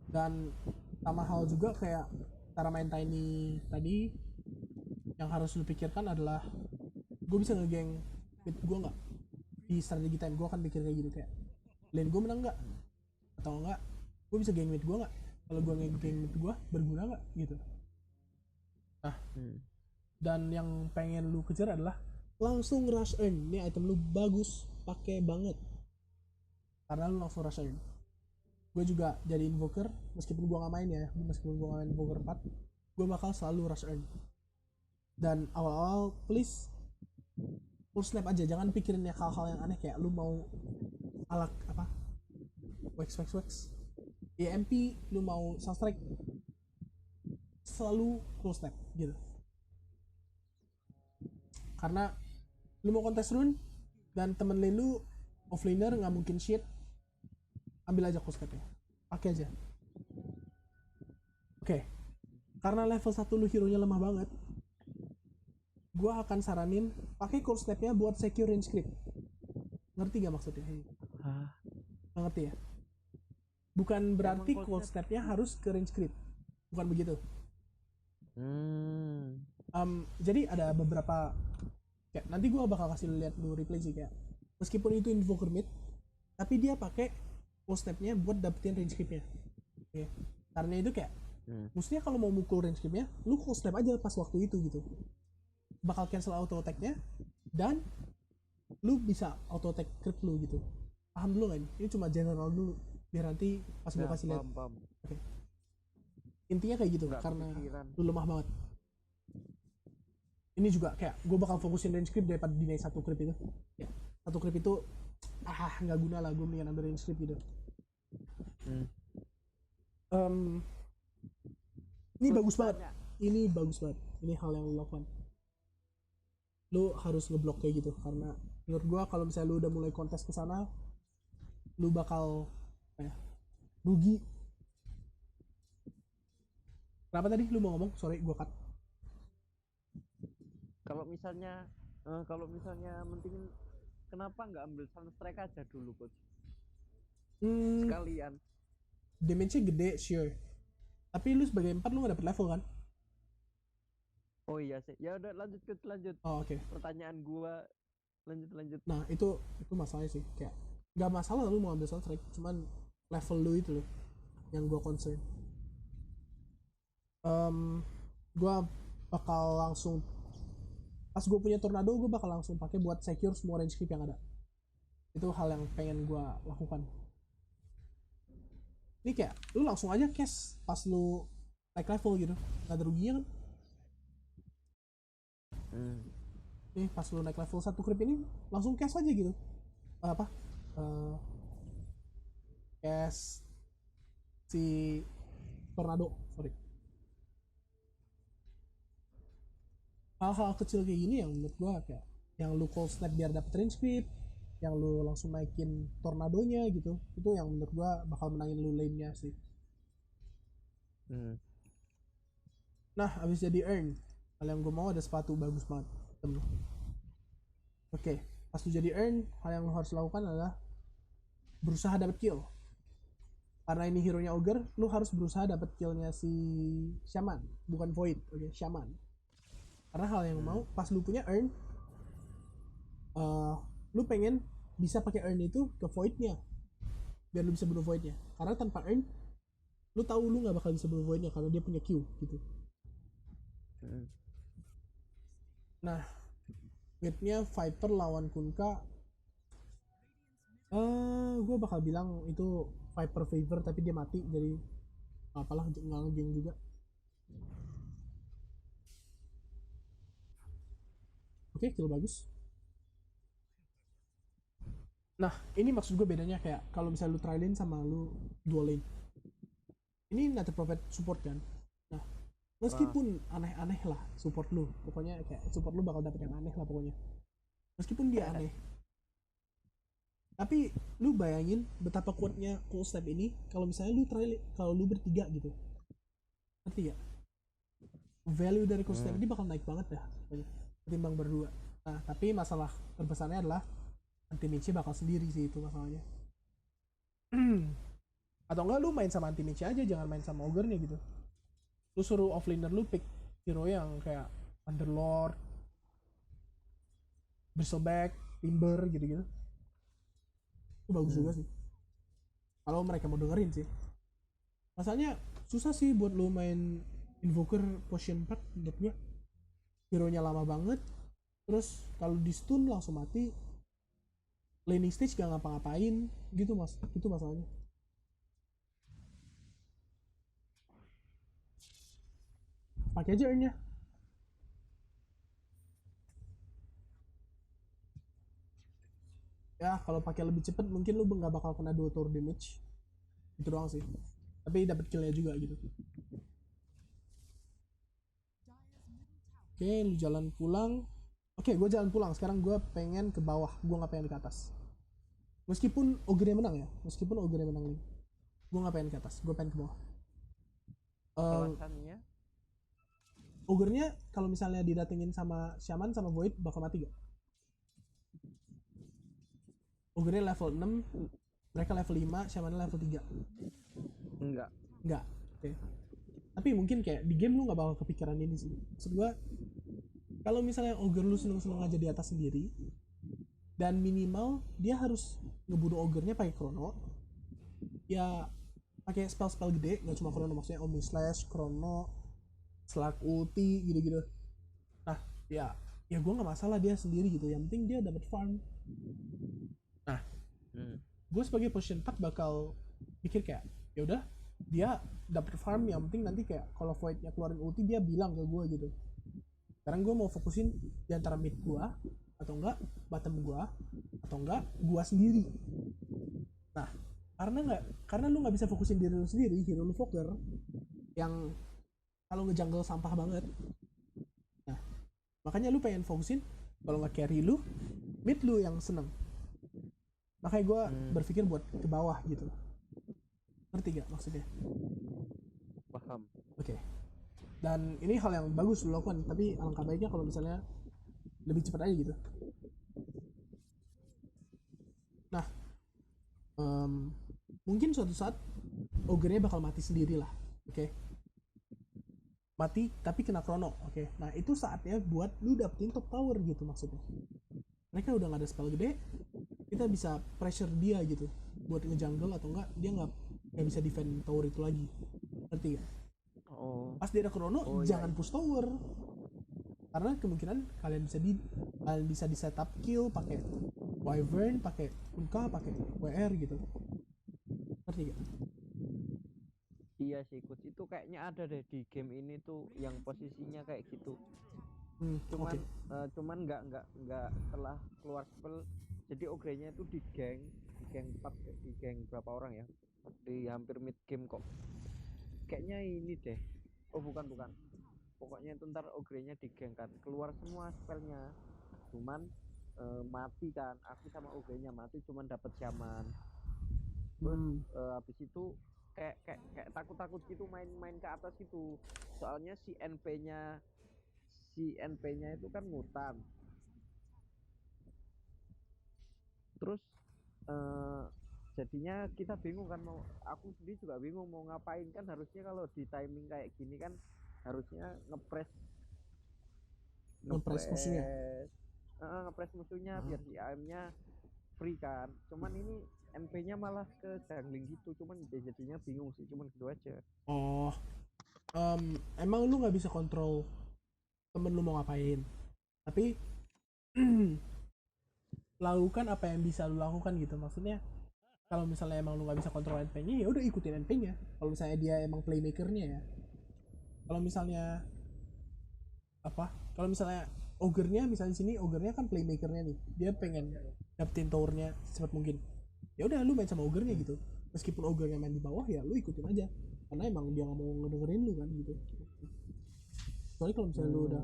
Dan sama hal juga kayak cara main Tiny tadi, yang harus lu pikirkan adalah gue bisa ngegeng mid gue nggak di strategi time. Gue akan pikir kayak gitu, kayak lane gue menang nggak, atau enggak gue bisa geng mid gue nggak. Kalau gue ngegeng mid gue berguna nggak gitu. Nah, dan yang pengen lu kejar adalah langsung rush earn. Ini item lu bagus, pakai banget karena lu langsung rush earn. Gue juga jadi Invoker, meskipun gue nggak main ya, meskipun gue nggak main Invoker 4, gue bakal selalu rush earn. Dan awal-awal please full snap aja, jangan pikirin ya hal-hal yang aneh kayak lu mau alak apa wax EMP, lu mau sunstrike selalu cold snap gitu. Karena lu mau kontes rune dan temen lane lu offlaner nggak mungkin shit, ambil aja cold snapnya, pakai aja. Oke. Karena level 1 lu hero nya lemah banget, gua akan saranin pakai cold snapnya buat secure range creep. Ngerti gak maksudnya? Nggak ngerti ya? Bukan berarti cold snapnya harus ke range creep, bukan begitu. Jadi ada beberapa kayak nanti gue bakal kasih lihat lu replay sih, kayak meskipun itu invoker mid tapi dia pakai cold snapnya buat dapetin range creepnya. Oke. Karena itu kayak maksudnya kalau mau mukul range creepnya lu cold snap aja pas waktu itu gitu, bakal cancel auto attack-nya dan lu bisa auto attack creep lu gitu. Paham dulu gak ini? Ini cuma general dulu biar nanti pas gue kasih lihat. Oke. Intinya kayak gitu. Nggak karena kepikiran. Lu lemah banget. Ini juga kayak gue bakal fokusin range creep daripada deny satu creep itu. Ya, satu creep itu nggak guna lah, gue mendingan ambil range creep gitu. Ini bagus banget. Ini bagus banget. Ini hal yang lu lakukan. Lu harus ngeblok kayak gitu karena menurut gue kalau misalnya lu udah mulai kontes ke sana, lu bakal rugi. Kenapa tadi lu mau ngomong? Sorry, gue cut. Kalau misalnya mending kenapa nggak ambil Sunstrike aja dulu, coach? Sekalian. Damage-nya gede, sure. Tapi lu sebagai 4 lu nggak dapet level kan? Oh iya sih. Ya udah lanjut. Oh, oke. Pertanyaan gua lanjut. Nah, itu masalahnya sih. Kayak nggak masalah lu mau ambil Sunstrike, cuman level lu itu loh yang gua concern. Gua bakal langsung pas gue punya tornado, gue bakal langsung pakai buat secure semua range creep yang ada. Itu hal yang pengen gue lakukan. Ini kayak lu langsung aja cash pas lu naik level gitu, nggak ada ruginya kan. Nih pas lu naik level 1 creep ini langsung cash aja gitu. Cash si tornado, sorry. Hal-hal kecil kayak gini yang menurut gua kayak yang lu cold snap biar dapet range creep, yang lu langsung naikin tornadonya gitu, itu yang menurut gua bakal menangin lu lane-nya sih. Nah, abis jadi earn, hal yang gua mau ada sepatu bagus banget. Oke, pas lu jadi earn, hal yang lu harus lakukan adalah berusaha dapet kill. Karena ini hero nya ogre, lu harus berusaha dapet killnya si shaman, bukan void. Oke, shaman. Karena hal yang mau pas lu punya earn, lu pengen bisa pakai earn itu ke voidnya biar lu bisa bunuh voidnya. Karena tanpa earn lu tahu lu nggak bakal bisa bunuh voidnya karena dia punya Q gitu. Nah, midnya Viper lawan Kunkka, gue bakal bilang itu Viper favor tapi dia mati, jadi apalah nggak ngegeng juga. Oke, kill bagus. Nah, ini maksud gue bedanya kayak kalau misalnya lu try lane sama lu dual lane. Ini Nether Prophet support kan. Nah, meskipun aneh-aneh lah support lu, pokoknya kayak support lu bakal dapet yang aneh lah pokoknya. Meskipun dia aneh. Tapi lu bayangin betapa kuatnya cold snap ini kalau misalnya lu try kalau lu bertiga gitu. Ngerti gak? Value dari cold snap ini bakal naik banget dah ketimbang berdua. Nah, tapi masalah terbesarnya adalah anti mage bakal sendiri sih, itu masalahnya. Atau enggak lu main sama anti mage aja, jangan main sama ogre nya gitu. Lu suruh offlaner lu pick hero yang kayak Underlord, Bristleback, Timber gitu-gitu. Itu bagus juga sih. Kalau mereka mau dengerin sih. Masalahnya susah sih buat lu main Invoker Potion 4 menurut gue. Hero-nya lama banget, terus kalau di stun langsung mati, laning stage gak ngapa-ngapain gitu mas, itu masalahnya. Pakai aja earn-nya. Ya kalau pakai lebih cepet mungkin lu nggak bakal kena 2 tower damage, itu doang sih, tapi dapat killnya juga gitu. Oke, lu jalan pulang. Oke, gue jalan pulang. Sekarang gue pengen ke bawah. Gue nggak pengen ke atas. Meskipun Ogre menang ya. Meskipun Ogre menang nih. Gue nggak pengen ke atas. Gue pengen ke bawah. Alasannya? Ogre-nya kalau misalnya didatengin sama Shaman sama Void bakal mati gak? Ogre-nya level 6, mereka level 5, Shaman level 3. Enggak. Enggak. Oke. Tapi mungkin kayak di game lu nggak bakal kepikiran ini sih. Maksud gue, kalau misalnya Ogre lu seneng-seneng aja di atas sendiri, dan minimal dia harus ngebunuh Ogre-nya pakai Chrono, ya pakai spell-spell gede, nggak cuma Chrono, maksudnya Omni Slash, Chrono, Slug ulti gitu-gitu. Nah, ya gue nggak masalah dia sendiri gitu. Yang penting dia dapat farm. Nah, gue sebagai position 4 bakal pikir kayak, ya udah dia dapat farm, yang penting nanti kayak kalau Voidnya keluarin ulti dia bilang ke gue gitu. Sekarang gue mau fokusin di antara mid gue atau enggak bottom gue atau enggak gue sendiri. Nah, karena lu nggak bisa fokusin diri lu sendiri, hero lu Fokker yang kalau ngejungle sampah banget. Nah, makanya lu pengen fokusin kalau nggak carry lu, mid lu yang seneng. Makanya gue berpikir buat ke bawah gitu. Ngerti gak maksudnya? Paham. Oke. Dan ini hal yang bagus lu lakukan, tapi alangkah baiknya kalau misalnya lebih cepat aja gitu. Nah, mungkin suatu saat Ogre-nya bakal mati sendiri lah. Oke. Mati tapi kena Chrono. Oke. Nah, itu saatnya buat lu dapetin top tower gitu maksudnya. Mereka udah gak ada spell gede, kita bisa pressure dia gitu buat ngejungle atau enggak dia nggak bisa defend tower itu lagi. Ngerti gak? Pas dia ada Chrono, jangan push tower. Karena kemungkinan kalian bisa di setup kill pakai Wyvern, pakai Kunkka, pakai WR gitu. Ngerti gak? Iya sih, coach, itu kayaknya ada deh di game ini tuh yang posisinya kayak gitu. Cuman nggak setelah keluar spell, jadi Ogre-nya itu di geng 4, di geng berapa orang ya, di hampir mid game kok. Kayaknya ini deh. Oh bukan. Pokoknya itu ntar Ogre-nya di geng kan, keluar semua spellnya. Cuman mati kan, aku sama Ogre-nya mati, cuman dapat Shaman. Terus habis itu kayak takut gitu main ke atas gitu. Soalnya si NP-nya itu kan mutan. Terus jadinya kita bingung kan, aku sendiri juga bingung mau ngapain kan. Harusnya kalau di timing kayak gini kan harusnya ngepres musuhnya. Ngepres musuhnya biar si AM-nya free kan. Cuman ini NP-nya malah ke jungling gitu, cuman jadinya bingung sih, cuman gitu aja. Emang lu nggak bisa kontrol temen lu mau ngapain, tapi lakukan apa yang bisa lu lakukan gitu. Maksudnya kalau misalnya emang lu nggak bisa kontrol NP-nya, ya udah ikutin NP-nya. Kalau misalnya dia emang playmaker-nya ya. Kalau misalnya kalau misalnya Ogre-nya, misalnya sini Ogre-nya kan playmaker-nya nih, dia pengen dapetin tower-nya secepat mungkin. Ya udah lu main sama Ogre-nya gitu. Meskipun Ogre-nya main di bawah, ya lu ikutin aja. Karena emang dia nggak mau ngedengerin lu kan gitu. Soalnya kalau misalnya lu udah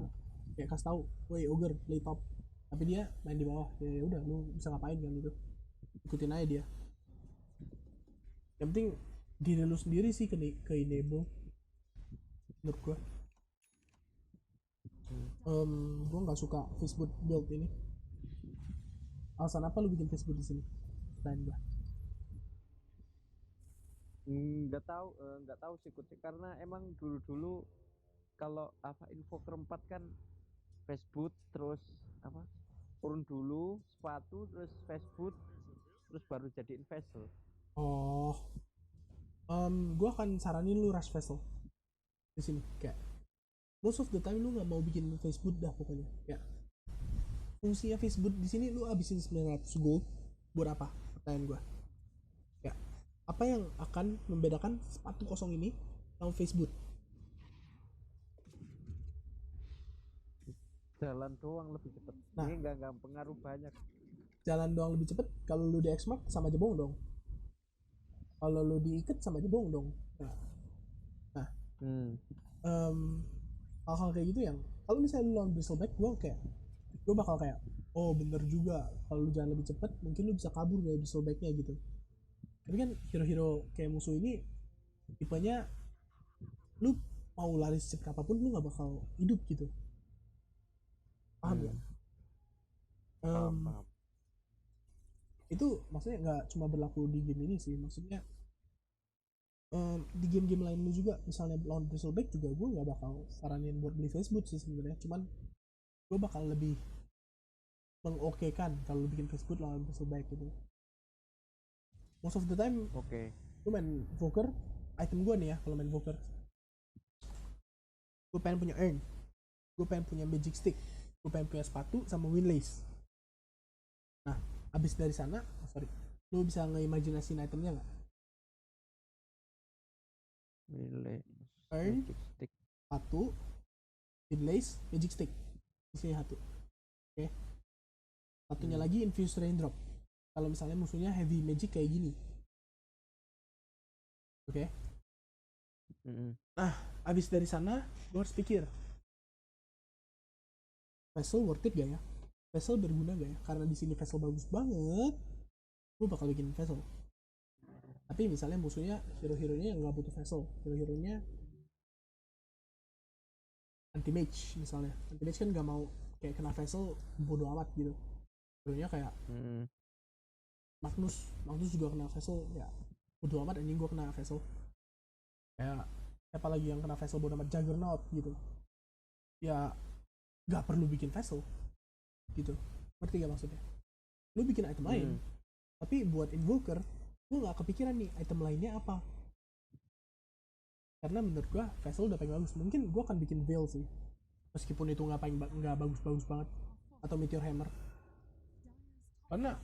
kayak kasih tahu, woi Ogre play top, tapi dia main di bawah, ya udah lu bisa ngapain kan gitu. Ikutin aja dia. Yang penting diri lu sendiri sih ke enable menurut gua. Gue nggak suka Facebook build ini. Alasan apa lu bikin Facebook di sini? Selain gua. Nggak tahu sih coach, karena emang dulu kalau info keempat kan Facebook, terus turun dulu sepatu, terus Facebook, terus baru jadi investor. Gue akan saranin lu rush vessel di sini. Kayak most of the time lu nggak mau bikin Facebook dah pokoknya. Ya, fungsinya Facebook di sini lu abisin 900 gold buat apa? Pertanyaan gue. Ya, apa yang akan membedakan sepatu kosong ini sama Facebook? Jalan doang lebih cepet. Ini nggak pengaruh banyak. Jalan doang lebih cepet. Kalau lu di X-Mark sama aja bohong dong. Kalau lu diikat sama aja bohong dong. Nah, hal-hal kayak gitu yang kalau misalnya lu lawan Bristleback, gue bakal kayak, oh bener juga, kalau lu jalan lebih cepet mungkin lu bisa kabur dari Bristlebacknya gitu. Tapi kan hero-hero kayak musuh ini tipenya lu mau lari secepat apapun lu nggak bakal hidup gitu, paham ya? Paham, Em, paham. itu maksudnya nggak cuma berlaku di game ini sih, maksudnya di game-game lainnya juga, misalnya lawan Bristleback juga gue nggak bakal saranin buat beli Facebook sih sebenarnya, cuman gue bakal lebih mengokekan kalau lu bikin Facebook lawan Bristleback gitu. Most of the time Oke. lu main Invoker, item gue nih ya kalau main Invoker, gue pengen punya Urn, gue pengen punya Magic Stick, gue pengen punya sepatu sama Windlace. Nah, abis dari sana, lu bisa ngeimajinasiin itemnya nggak? Relay Urn, Magic Stick. sepatu, Windlace, Magic Stick, isinya satu. Oke, satunya lagi Infused Raindrop. Kalau misalnya musuhnya heavy magic kayak gini, oke. Nah, abis dari sana, gue harus pikir, Vessel worth it gak ya? Vessel berguna gak ya? Karena di sini Vessel bagus banget, gue bakal bikin Vessel. Tapi misalnya musuhnya hero-heronya yang nggak butuh Vessel, hero-heronya anti mage misalnya. Anti mage kan nggak mau kayak kena Vessel, bodo amat gitu. Hero-nya kayak Magnus, Magnus juga kena Vessel, ya bodo amat anjing gue kena Vessel. Kayak siapa lagi yang kena Vessel bodo amat, Juggernaut gitu. Ya nggak perlu bikin Vessel gitu. Ngerti gak maksudnya? Lu bikin item lain, tapi buat Invoker gue nggak kepikiran nih item lainnya apa, karena menurut gue Vessel udah paling bagus. Mungkin gue akan bikin Veil sih, meskipun itu nggak bagus-bagus banget, atau Meteor Hammer, karena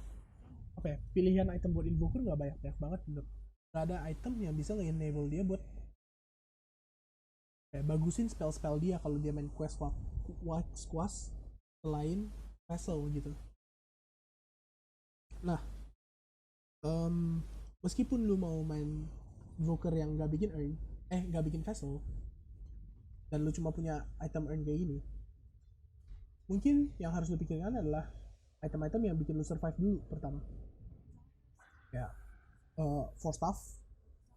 apa ya, pilihan item buat Invoker nggak banyak banget menurut. Nggak ada item yang bisa nge-enable dia buat kayak bagusin spell-spell dia kalau dia main quest selain Vessel gitu. Nah, meskipun lu mau main Invoker yang nggak bikin Vessel, dan lu cuma punya item earn kayak gini, mungkin yang harus lu pikirkan adalah item-item yang bikin lu survive dulu pertama. Ya, for staff,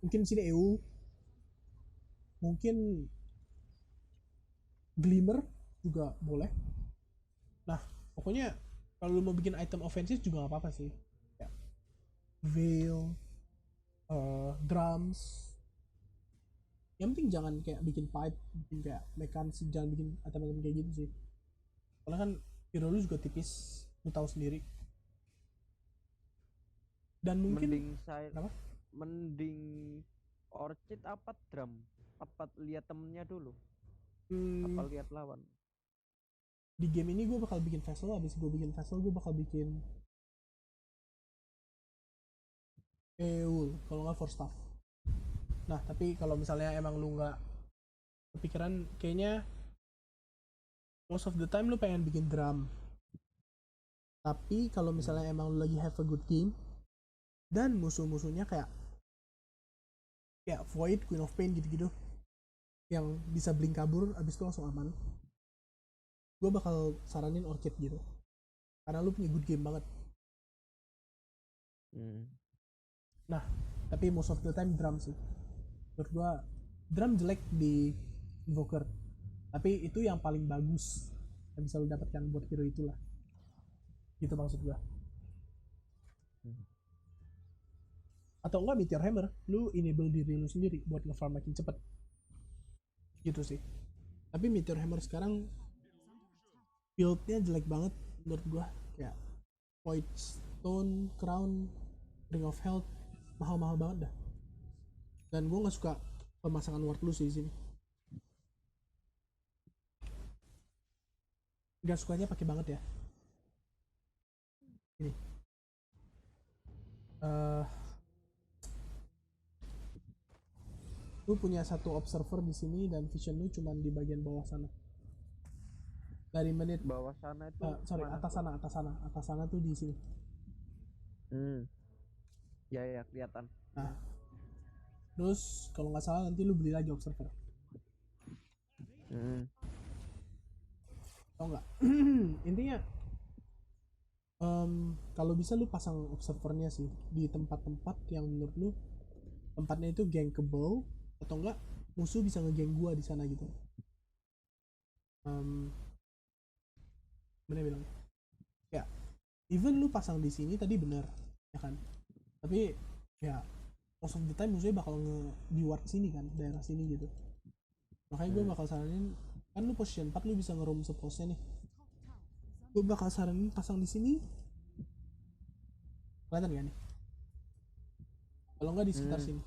mungkin sini EU, mungkin Glimmer juga boleh. Nah, pokoknya kalau lu mau bikin item ofensif juga gak apa-apa sih. Ya, Veil, drums. Yang penting jangan kayak bikin pipe, bikin kayak mekanis, jangan bikin item-item kayak gitu sih. Karena kan hero lu juga tipis, lu tahu sendiri. Dan mungkin mending Orchid apa drum? Apa lihat temennya dulu? Apa lihat lawan? Di game ini gue bakal bikin Vessel, abis gue bikin Vessel gue bakal bikin Eul, kalau nggak for staff. Nah, tapi kalau misalnya emang lu nggak kepikiran, kayaknya most of the time lu pengen bikin drum. Tapi kalau misalnya emang lu lagi have a good game dan musuh-musuhnya kayak Void, Queen of Pain gitu-gitu, yang bisa blink kabur abis itu langsung aman, gue bakal saranin Orchid gitu, karena lu punya good game banget. Nah, tapi most of the time drum sih. Menurut gue drum jelek di Invoker, tapi itu yang paling bagus yang bisa lu dapatkan buat hero itulah, gitu maksud gue. Atau enggak Meteor Hammer, lu enable diri lu sendiri buat ngefarm makin cepet, gitu sih. Tapi Meteor Hammer sekarang buildnya jelek banget menurut gua, kayak Void Stone, Crown, Ring of Health, mahal-mahal banget dah. Dan gua nggak suka pemasangan ward lu sih di sini. Gak sukanya pakai banget ya. Ini. Lu punya satu observer di sini dan vision lu cuma di bagian bawah sana. Dari menit bawah sana itu atas sana tuh di sini. Ya kelihatan. Nah, terus kalau nggak salah nanti lu beli lagi observer. tau nggak? Intinya kalau bisa lu pasang observernya sih di tempat-tempat yang menurut lu tempatnya itu gankable, atau enggak musuh bisa ngegeng gua di sana gitu. Bener bilang ya, even lu pasang di sini tadi bener ya kan, tapi ya most of the time musuhnya bakal di ward sini kan, daerah sini gitu. Makanya gue bakal saranin, kan lu position 4 lu bisa ngeroam sepose nih, gue bakal saranin pasang di sini. Kelihatan gak nih? Kalau nggak di sekitar sini,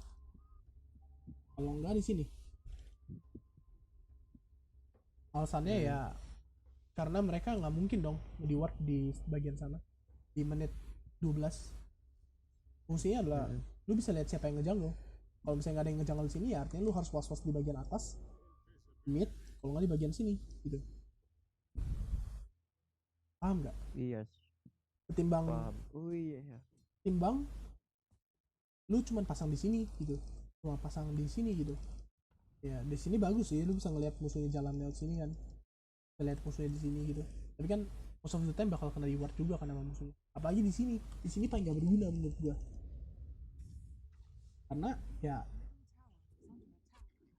kalau nggak di sini. Alasannya ya karena mereka nggak mungkin dong di ward di bagian sana di menit 12. Fungsinya adalah lu bisa lihat siapa yang ngejungle. Kalau misalnya nggak ada yang ngejungle di sini, ya artinya lu harus was-was di bagian atas, mid, kalau nggak di bagian sini gitu. Paham nggak? Iya. Ketimbang Paham. Oh iya. timbang lu cuma pasang di sini gitu, cuma pasang di sini gitu. Ya di sini bagus sih, lu bisa ngelihat musuhnya jalan lewat sini kan, bisa lihat musuhnya di sini gitu. Tapi kan most of the time bakal kena reward juga kan sama musuhnya. Apalagi di sini paling nggak berguna menurut gua. Karena ya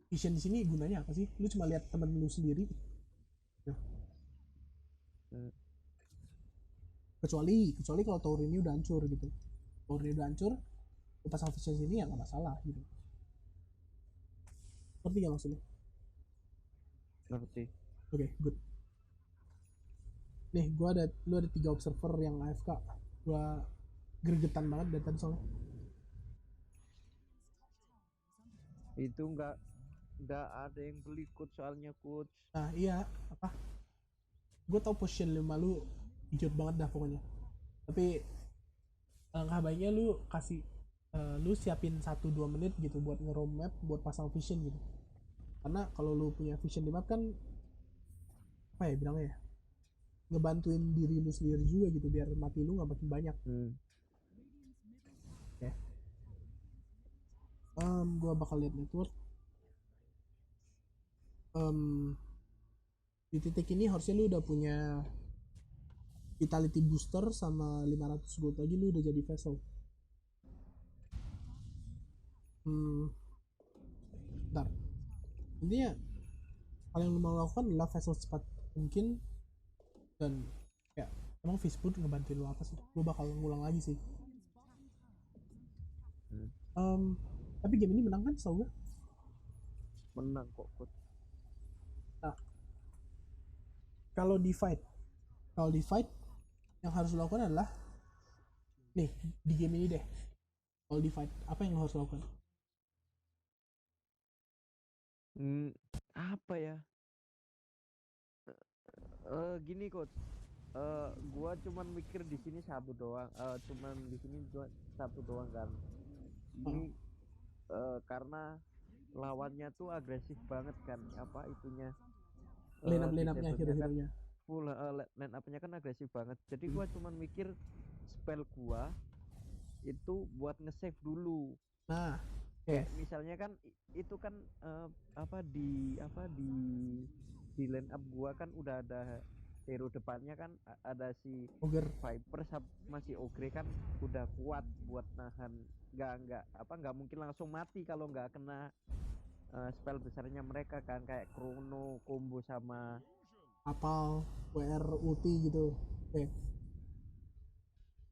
vision di sini gunanya apa sih? Lu cuma lihat temen lu sendiri. Nah, kecuali kalau tower ini udah hancur gitu. Tower ini udah hancur, lu pasang vision sini ya nggak masalah gitu. Ngerti gak maksudnya? Ngerti. Oke, good. Nih, lu ada 3 observer yang AFK. Gua gregetan banget dari tadi soalnya. Itu nggak ada yang beli coach soalnya coach. Nah, iya, apa? Gue tau position 5 lu idiot banget dah pokoknya. Tapi alangkah baiknya lu kasih lu siapin 1-2 menit gitu buat nge-roam map, buat pasang vision gitu. Karena kalau lu punya vision di map kan, apa ya bilangnya ya, ngebantuin diri lu sendiri juga gitu, biar mati lu nggak makin banyak. Ya. Gua bakal lihat network. Di titik ini harusnya lu udah punya vitality booster sama 500 gold lagi, lu udah jadi vessel. Bentar. Intinya hal yang lu mau lakukan adalah vessel cepat mungkin. Dan ya emang Fishboot ngebantuin lu apa sih? Gue bakal ngulang lagi sih. Tapi game ini menang kan setahu gue? Menang kok coach. Nah, kalau di fight yang harus lo lakukan adalah nih, di game ini deh, kalau di fight apa yang lo harus lakukan? Apa ya? Gini coach, gua cuman mikir di sini satu doang, satu doang kan. Ini karena lawannya tuh agresif banget kan, apa itunya, Line up-nya hero-heronya kan full, line up-nya kan agresif banget. Jadi gua cuman mikir spell gua itu buat nge-save dulu. Nah, kayak misalnya kan itu kan di line up gua kan udah ada hero depannya kan, ada si Ogre Viper sama si Ogre kan udah kuat buat nahan. Nggak mungkin langsung mati kalau nggak kena spell besarnya mereka kan, kayak Chrono combo sama Apal, WR, ulti gitu.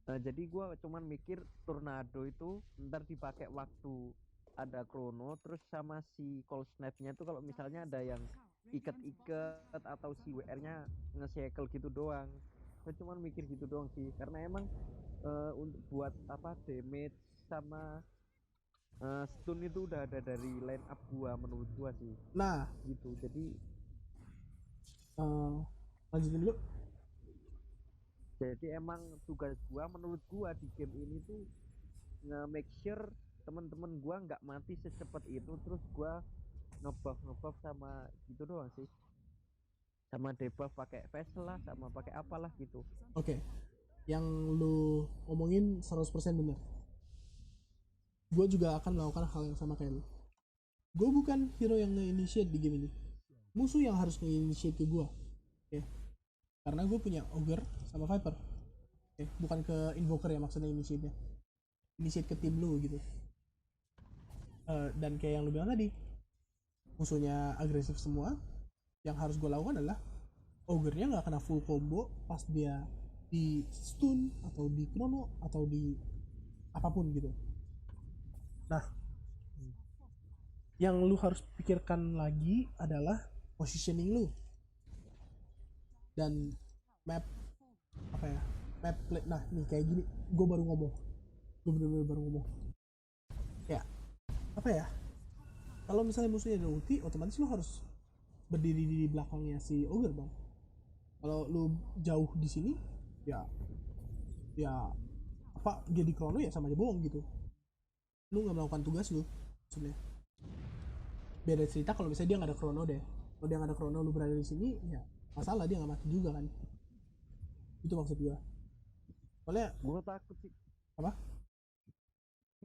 jadi gua cuman mikir Tornado itu ntar dipakai waktu ada Chrono, terus sama si Cold Snap-nya tuh kalau misalnya ada yang ikat-ikat atau si WR-nya nge-shackle gitu doang. Gue cuman mikir gitu doang sih, karena emang untuk buat apa damage sama stun itu udah ada dari line up gua menurut gua sih. Nah, gitu. Jadi lanjutin dulu. Jadi emang tugas gua menurut gua di game ini tuh nge-make sure temen-temen gua nggak mati secepat itu, terus gua ngebuff sama gitu doang sih, sama debuff pakai vessel lah, sama pakai apalah gitu. Oke. Yang lu omongin 100% bener. Gue juga akan melakukan hal yang sama kayak lu. Gue bukan hero yang nge-initiate di game ini, musuh yang harus nge-initiate ke gue. karena gue punya Ogre sama Viper. Bukan ke Invoker ya maksudnya initiate ke tim lu gitu. Dan kayak yang lu bilang tadi, musuhnya agresif semua, yang harus gue lakukan adalah Ogre-nya nggak kena full combo pas dia di stun atau di chrono atau di apapun gitu. Nah, yang lu harus pikirkan lagi adalah positioning lu dan map apa ya, map play. Nah nih kayak gini, gue bener-bener baru ngomong ya, apa ya, kalau misalnya musuhnya ada ulti, otomatis lu harus berdiri di belakangnya si Ogre dong. Kalau lu jauh di sini, ya apa jadi chrono ya sama aja bohong gitu. Lu nggak melakukan tugas lu maksudnya. Beda cerita kalau misalnya dia nggak ada chrono deh. Kalau dia nggak ada chrono, lu berada di sini, ya masalah dia nggak mati juga kan. Itu maksud gua. Soalnya Gua takut sih. apa?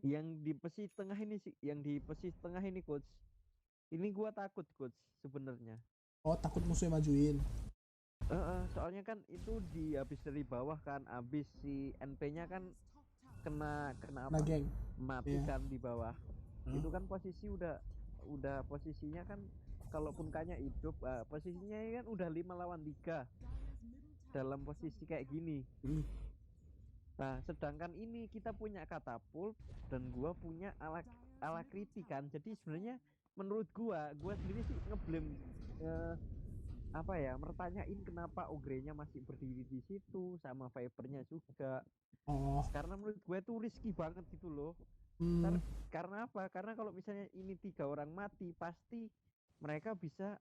Yang di posisi tengah ini coach. Ini gua takut coach sebenarnya. Oh, takut musuhnya majuin. Soalnya kan itu habis dari bawah kan, habis si NP-nya kan kena apa? Geng. Mati kan di bawah. Itu kan posisi udah posisinya kan, kalaupun kayaknya hidup, posisinya kan udah 5 lawan 3 dalam posisi kayak gini. Nah, sedangkan ini kita punya katapult dan gua punya ala kritik kan. Jadi sebenarnya menurut gua sendiri sih ngeblame, apa ya, mertanyain kenapa Ogre-nya masih berdiri di situ sama Viper-nya juga. Karena menurut gue tuh risky banget gitu loh. Karena apa? Karena kalau misalnya ini 3 orang mati, pasti mereka bisa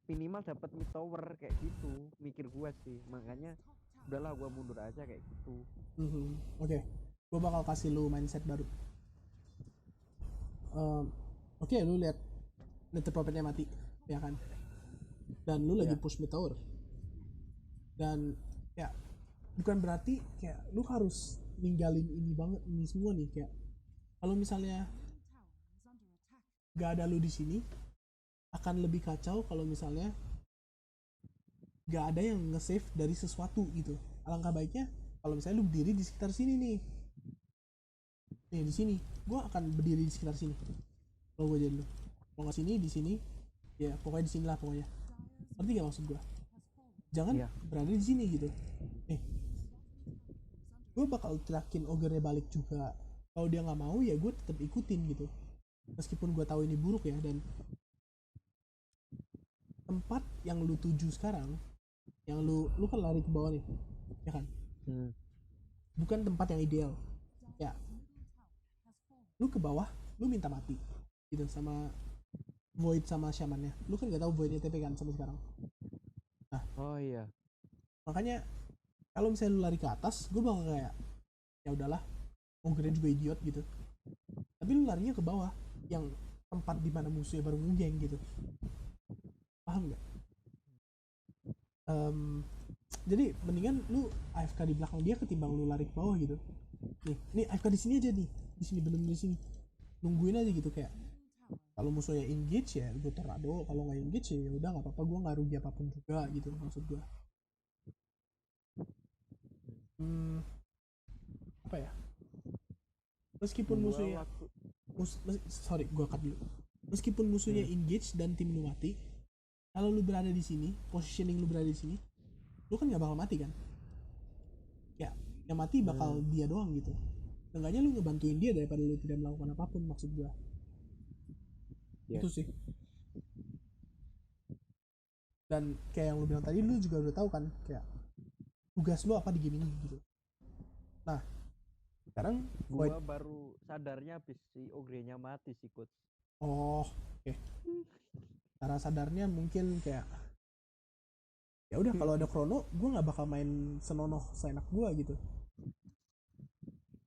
minimal dapat mid tower kayak gitu, mikir gue sih. Makanya udahlah, gue mundur aja kayak gitu. Oke. Gue bakal kasih lu mindset baru. Oke, lu lihat Prophet-nya mati, ya kan? Dan lu lagi push mid tower. Dan ya bukan berarti kayak lu harus ninggalin ini banget, ini semua nih. Kayak kalau misalnya gak ada lu di sini, akan lebih kacau kalau misalnya gak ada yang nge-save dari sesuatu gitu. Alangkah baiknya kalau misalnya lu berdiri di sekitar sini nih di sini, gue akan berdiri di sekitar sini. Kalau gue jadi lu, kalau nggak sini, di sini, ya pokoknya di sini lah pokoknya. Ngerti gak maksud gue? Jangan berada di sini gitu. Gue bakal terakin Ogre-nya balik juga. Kalau dia nggak mau, ya gue tetap ikutin gitu. Meskipun gue tahu ini buruk ya, dan tempat yang lu tuju sekarang, yang lu kan lari ke bawah nih, ya kan? Bukan tempat yang ideal. Ya, lu ke bawah, lu minta mati gitu sama Void sama Shaman-nya. Lu kan gak tahu Void-nya TP kan sampai sekarang. Nah, makanya kalau misalnya lu lari ke atas, gue bakal kayak ya udahlah, Ogre juga idiot gitu. Tapi lu larinya ke bawah, yang tempat dimana musuhnya baru ngegeng gitu. Paham nggak? Jadi mendingan lu AFK di belakang dia ketimbang lu lari ke bawah gitu. Nih AFK di sini aja nih, di sini, bener-bener di sini, nungguin aja gitu. Kayak kalau musuhnya engage ya gue tornado, kalau nggak engage ya udah nggak apa-apa, gue nggak rugi apapun juga gitu maksud gue. Apa ya, meskipun musuhnya gue cut dulu. Meskipun musuhnya engage dan tim lu mati, kalau lu berada di sini, positioning lu berada di sini, lu kan nggak bakal mati kan? Ya, yang mati bakal dia doang gitu. Seenggaknya lu ngebantuin dia daripada lu tidak melakukan apapun, maksud gue. Itu sih. Dan kayak yang lu bilang tadi, lu juga udah tahu kan kayak tugas lu apa di game ini gitu. Nah, sekarang gua baru sadarnya habis si Ogre-nya mati sih coach. Oke. Cara sadarnya mungkin kayak ya udah, kalau ada chrono gue nggak bakal main senonoh seenak gue gitu.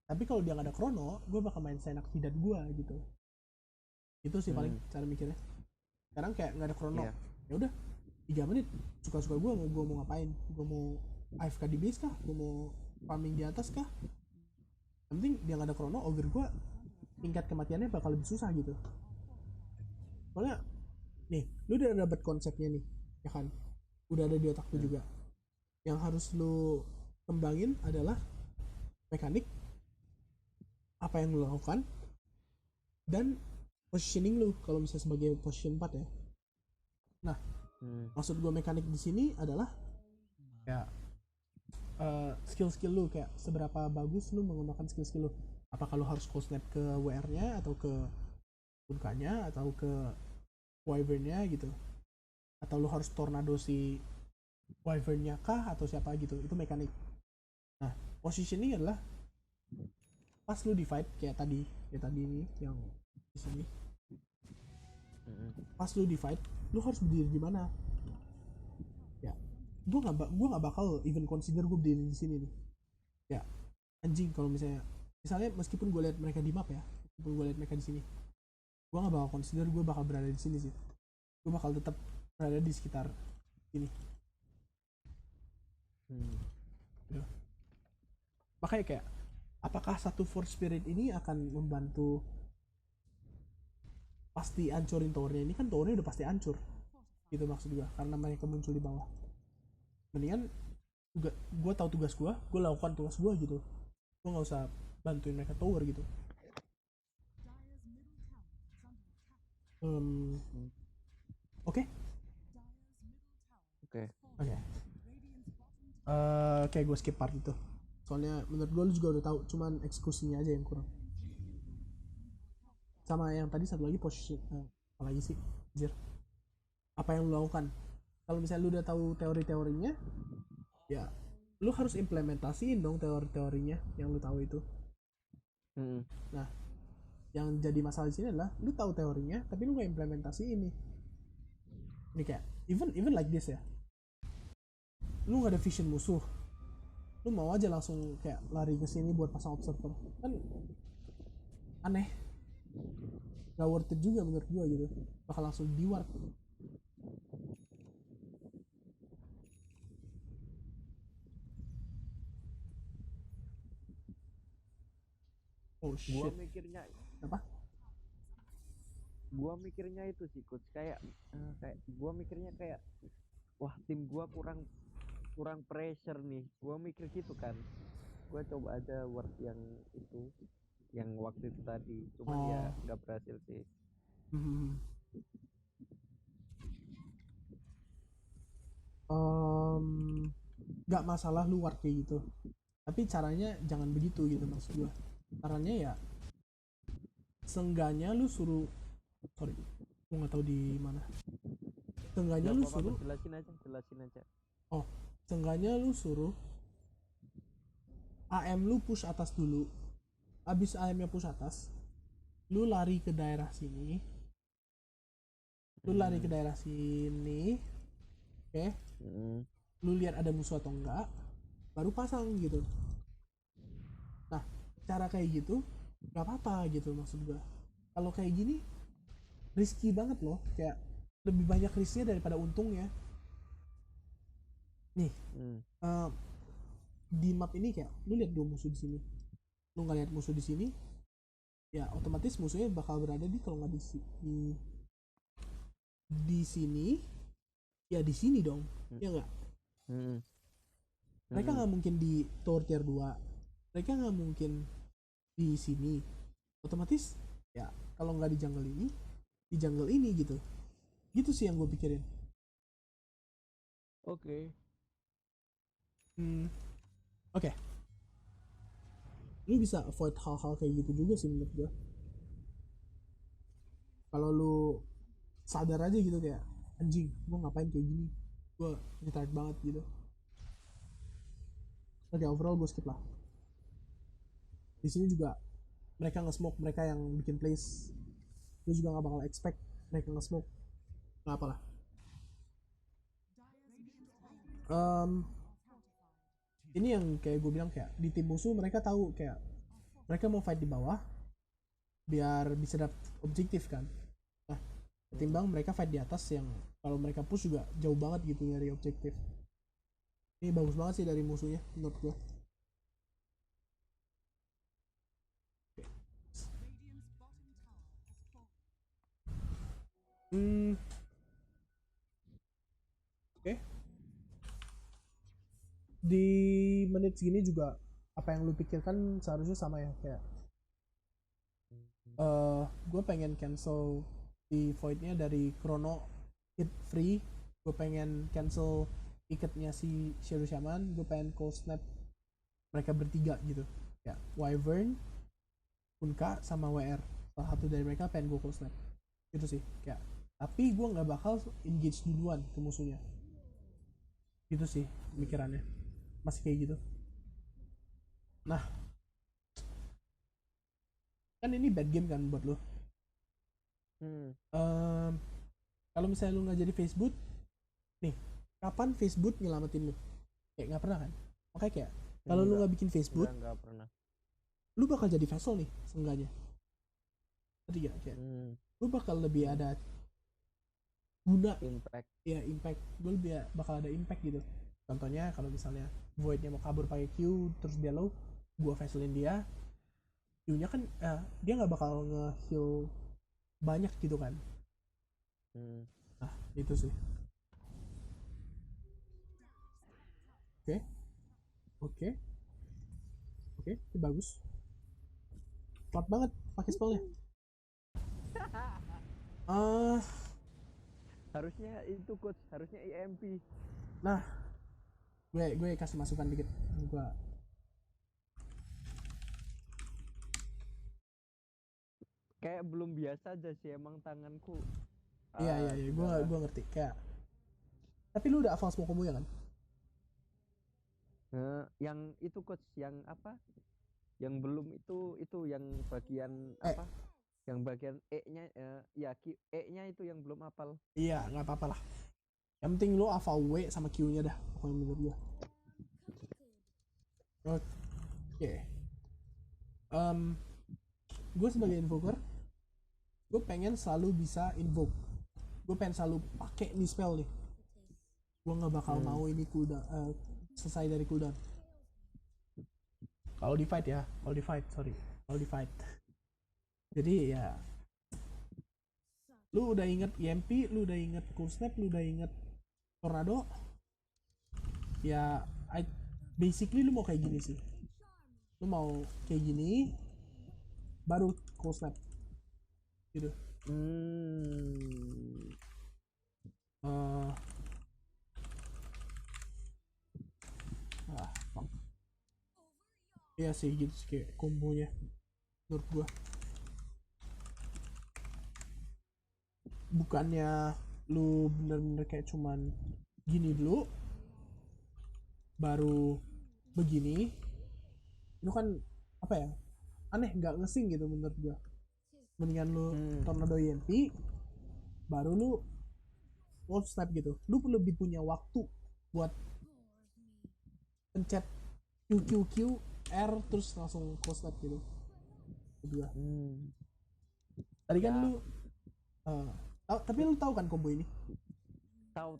Tapi kalau dia nggak ada chrono, gue bakal main seenak jidat gue gitu. Itu sih paling cara mikirnya. Sekarang kayak nggak ada chrono, ya udah 3 menit suka-suka gue mau ngapain. Gue mau AFK di base kah, gue mau farming di atas kah, yang penting dia nggak ada chrono. Ogre gue tingkat kematiannya bakal lebih susah gitu. Soalnya nih, lu udah dapet konsepnya nih, ya kan? Udah ada di otak lu juga. Yang harus lu kembangin adalah mekanik, apa yang lu lakukan, dan positioning lu kalau misalnya sebagai position 4 ya. Nah, maksud gue mekanik di sini adalah ya skill-skill lu, kayak seberapa bagus lu menggunakan skill-skill lu. Apakah lu harus cold snap ke WR-nya atau ke Unkanya atau ke Wyvern-nya gitu. Atau lu harus tornado si Wyvern-nya kah atau siapa gitu. Itu mekanik. Nah, positioning adalah pas lu di fight kayak tadi ini yang di sini. Pas lu di fight, lu harus berdiri di mana? Ya, gua nggak bakal even consider gue berdiri di sini nih. Ya, anjing kalau misalnya meskipun gue lihat mereka di map ya, meskipun gue lihat mereka di sini, gue nggak bakal consider gue bakal berada di sini sih. Gue bakal tetap berada di sekitar sini. Gitu. Makanya kayak apakah satu Force Spirit ini akan membantu pasti hancurin towernya? Ini kan towernya udah pasti hancur gitu maksud gue, karena mereka muncul di bawah. Mendingan gue tahu tugas gue lakukan tugas gue gitu. Gue nggak usah bantuin mereka tower gitu. Oke. Kayak gue skip part itu. Soalnya menurut gue lu juga udah tahu, cuman eksekusinya aja yang kurang. Sama yang tadi satu lagi posisi apa lagi sih? Anjir. Apa yang lu lakukan? Kalau misalnya lu udah tahu teori-teorinya, ya lu harus implementasiin dong teori-teorinya yang lu tahu itu. Nah, yang jadi masalah di sini adalah lu tahu teorinya tapi lu nggak implementasiin nih. Ini kayak even like this ya. Lu nggak ada vision musuh, lu mau aja langsung kayak lari ke sini buat pasang observer, kan aneh, nggak worth it juga menurut gua gitu, bakal langsung di warp. Oh shit. Gua mikirnya apa? Gua mikirnya itu sih coach, kayak gua mikirnya kayak wah tim gua kurang pressure nih. Gua mikir gitu kan. Gua coba aja word yang itu yang waktu itu tadi, cuman ya nggak berhasil sih. Nggak masalah lu ward kayak gitu, tapi caranya jangan begitu gitu maksud gua. Caranya ya seenggaknya lu suruh, sorry gua nggak tahu di mana. Seenggaknya lu suruh, jelasin aja. seenggaknya lu suruh AM lu push atas dulu. Abis AM nya push atas, lu lari ke daerah sini, oke? Lu lihat ada musuh atau enggak, baru pasang gitu. Nah, cara kayak gitu nggak apa-apa gitu maksud gua. Kalau kayak gini risky banget loh, kayak lebih banyak risknya daripada untungnya. Nih, di map ini kayak lu lihat dua musuh di sini, lu nggak lihat musuh di sini, ya otomatis musuhnya bakal berada di, kalau nggak di sini, ya di sini dong, ya nggak? Mereka nggak mungkin di tower tier 2, mereka nggak mungkin di sini. Otomatis ya kalau nggak di jungle ini gitu. Gitu sih yang gue pikirin. Oke. Oke. Lu bisa avoid hal-hal kayak gitu juga sih menurut gue. Kalau lu sadar aja gitu kayak anjing, gue ngapain kayak gini, gue retired banget gitu. Oke, overall gue skip lah. Di sini juga mereka nge-smoke, mereka yang bikin plays. Lu juga gak bakal expect mereka nge-smoke. Gak apalah. Ini yang kayak gue bilang, kayak di tim musuh mereka tahu kayak mereka mau fight di bawah biar bisa dapet objektif kan. Nah, ketimbang mereka fight di atas yang kalau mereka push juga jauh banget gitu dari objektif. Ini bagus banget sih dari musuhnya menurut gue. Oke. di menit segini juga apa yang lu pikirkan seharusnya sama ya, kayak gue pengen cancel di voidnya dari Chrono hit free, gue pengen cancel tiketnya si Shiru Shaman, gue pengen cold snap mereka bertiga gitu, ya Wyvern, Kunka sama WR, salah satu dari mereka pengen gue cold snap gitu sih, kayak tapi gue nggak bakal engage duluan ke musuhnya gitu sih pemikirannya, masih kayak gitu. Nah, kan ini bad game kan buat lo. Kalau misalnya lu nggak jadi Facebook nih, kapan Facebook nyelamatin lu? Kayak nggak pernah kan? Makanya kayak kalau lu nggak bikin Facebook, enggak pernah. Lu bakal jadi vessel nih seenggaknya. Ketiga kayak lu bakal lebih ada guna, impact. Ya impact, lu lebih bakal ada impact gitu. Contohnya kalau misalnya Voidnya mau kabur pakai Q terus dia low, gua vesselin dia, Q-nya kan dia nggak bakal nge-heal banyak gitu kan. Nah itu sih. Oke, oke, oke, itu bagus. Kuat banget pakai spellnya. Harusnya itu coach, harusnya EMP. Nah, gue kasih masukan dikit. Gue kayak belum biasa aja sih emang tanganku. iya, gue ngerti kayak. Tapi lu udah hafal semua combo ya kan? Yang itu coach, yang apa? Yang belum itu yang bagian apa? Yang bagian E-nya ya E-nya itu yang belum hafal. Iya, nggak apa-apa lah. Yang penting lu hafal W sama Q-nya dah, pokoknya menurut gue. Oke. Gue sebagai invoker, gue pengen selalu bisa invoke. Gue pengen selalu pakai nih spell nih. Gue nggak bakal mau ini cooldown, selesai dari cooldown. Kalau di fight ya, kalau di fight. Jadi ya, lu udah inget EMP, lu udah inget cool snap, lu udah inget tornado. Ya, basically lu mau kayak gini sih. Lu mau kayak gini, baru cool snap. Gitu. Iya sih gitu sih kayak kombonya menurut gua. Bukannya lu bener-bener kayak cuman gini dulu baru begini, itu kan apa ya, aneh, nggak ngesing gitu menurut gua. Mendingan lu tornado EMP baru lu wall snap gitu, lu lebih punya waktu buat pencet QQQ R terus langsung close snap gitu. Kedua tadi kan lu tapi lu tahu kan combo ini? Tahu.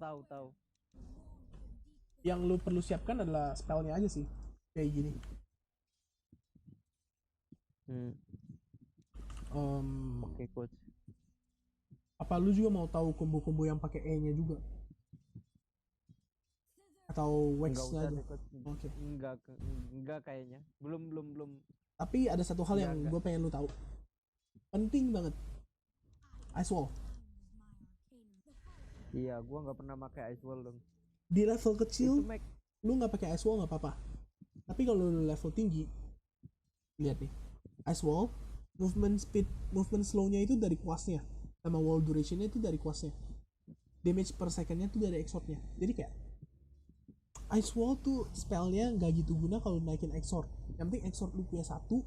Yang lu perlu siapkan adalah spellnya aja sih, kayak gini. Oke coach. Apa lu juga mau tahu combo-combo yang pakai E-nya juga? Atau Wax-nya aja? Oke. Enggak kayaknya. Belum. Tapi ada satu hal yang gue pengen lu tahu. Penting banget. Ice Wall. Iya, gue nggak pernah pakai Ice Wall dong. Di level kecil, lu nggak pakai Ice Wall nggak apa-apa. Tapi kalau lu level tinggi, lihat nih, Ice Wall, movement speed, movement slow-nya itu dari kuasnya, sama wall duration-nya itu dari kuasnya. Damage per second-nya itu dari exort-nya. Jadi kayak Ice Wall tuh spellnya nggak gitu guna kalau naikin exort. Yang penting exort lu punya satu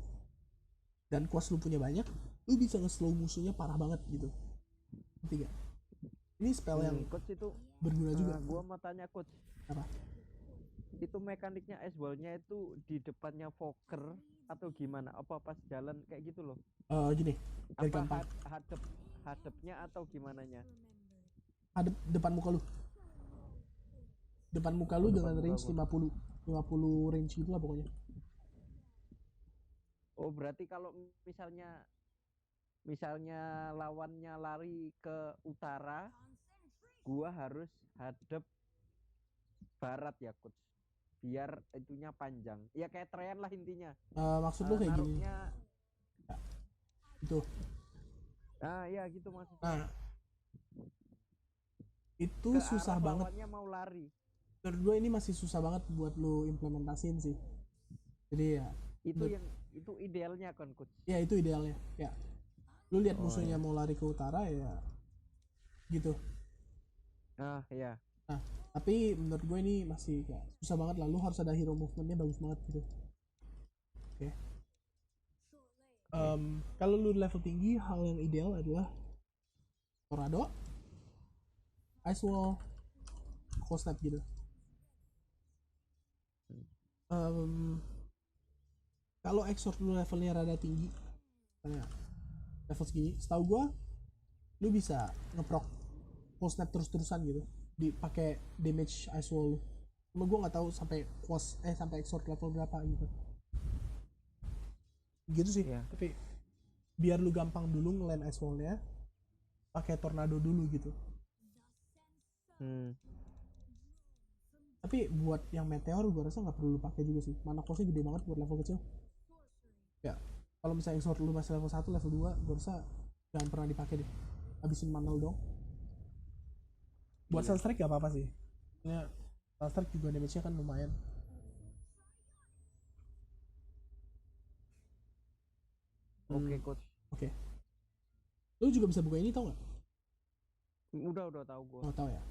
dan kuas lu punya banyak, lu bisa nge-slow musuhnya parah banget gitu. Ketiga, ini spell yang coach itu berguna juga. Gua mau tanya coach, apa itu mekaniknya Ice Wall-nya itu di depannya Fokker atau gimana? Apa pas jalan kayak gitu loh? Gini, apa gampang. hadapnya atau gimana nya? Hadap depan muka lu. Depan muka lu dengan range 50 range gitu lah pokoknya. Oh, berarti kalau misalnya lawannya lari ke utara, 'gua harus hadap barat ya, coach? biar itunya panjang. Ya kayak tren lah intinya. Maksud lu kayak gini Naruhnya itu. ya gitu maksudnya. Nah, itu Ke susah arah banget. lawannya mau lari. Menurut gue ini masih susah banget buat lu implementasiin sih. Jadi ya Itu idealnya kan coach. ya itu idealnya. Ya, lu lihat musuhnya ya. mau lari ke utara ya gitu. Ya. Nah, tapi menurut gue ini masih kayak susah banget lah. Lu harus ada hero movementnya bagus banget gitu. Oke. Kalau lu level tinggi, hal yang ideal adalah tornado, ice wall, cold snap gitu. Kalau exort lu levelnya rada tinggi, level segini, setahu gue lu bisa ngeproc cold snap terus-terusan gitu, dipakai damage ice wall lu. Cuma gue nggak tahu sampai sampai exort level berapa gitu. Gitu sih. Yeah. Tapi biar lu gampang dulu ngeland ice wall-nya, pakai tornado dulu gitu. Tapi buat yang meteor gue rasa nggak perlu lu pakai juga sih. Mana cost-nya gede banget buat level kecil. Ya, kalau misalnya exort lu masih level 1, level 2, gue rasa jangan pernah dipakai deh. Habisin mana dong. Buat Sunstrike gak apa-apa sih. Ya, Sunstrike juga damage-nya kan lumayan. Oke, coach. Oke. Lu juga bisa buka ini, tau gak? Udah tahu gue. Oh, tahu ya.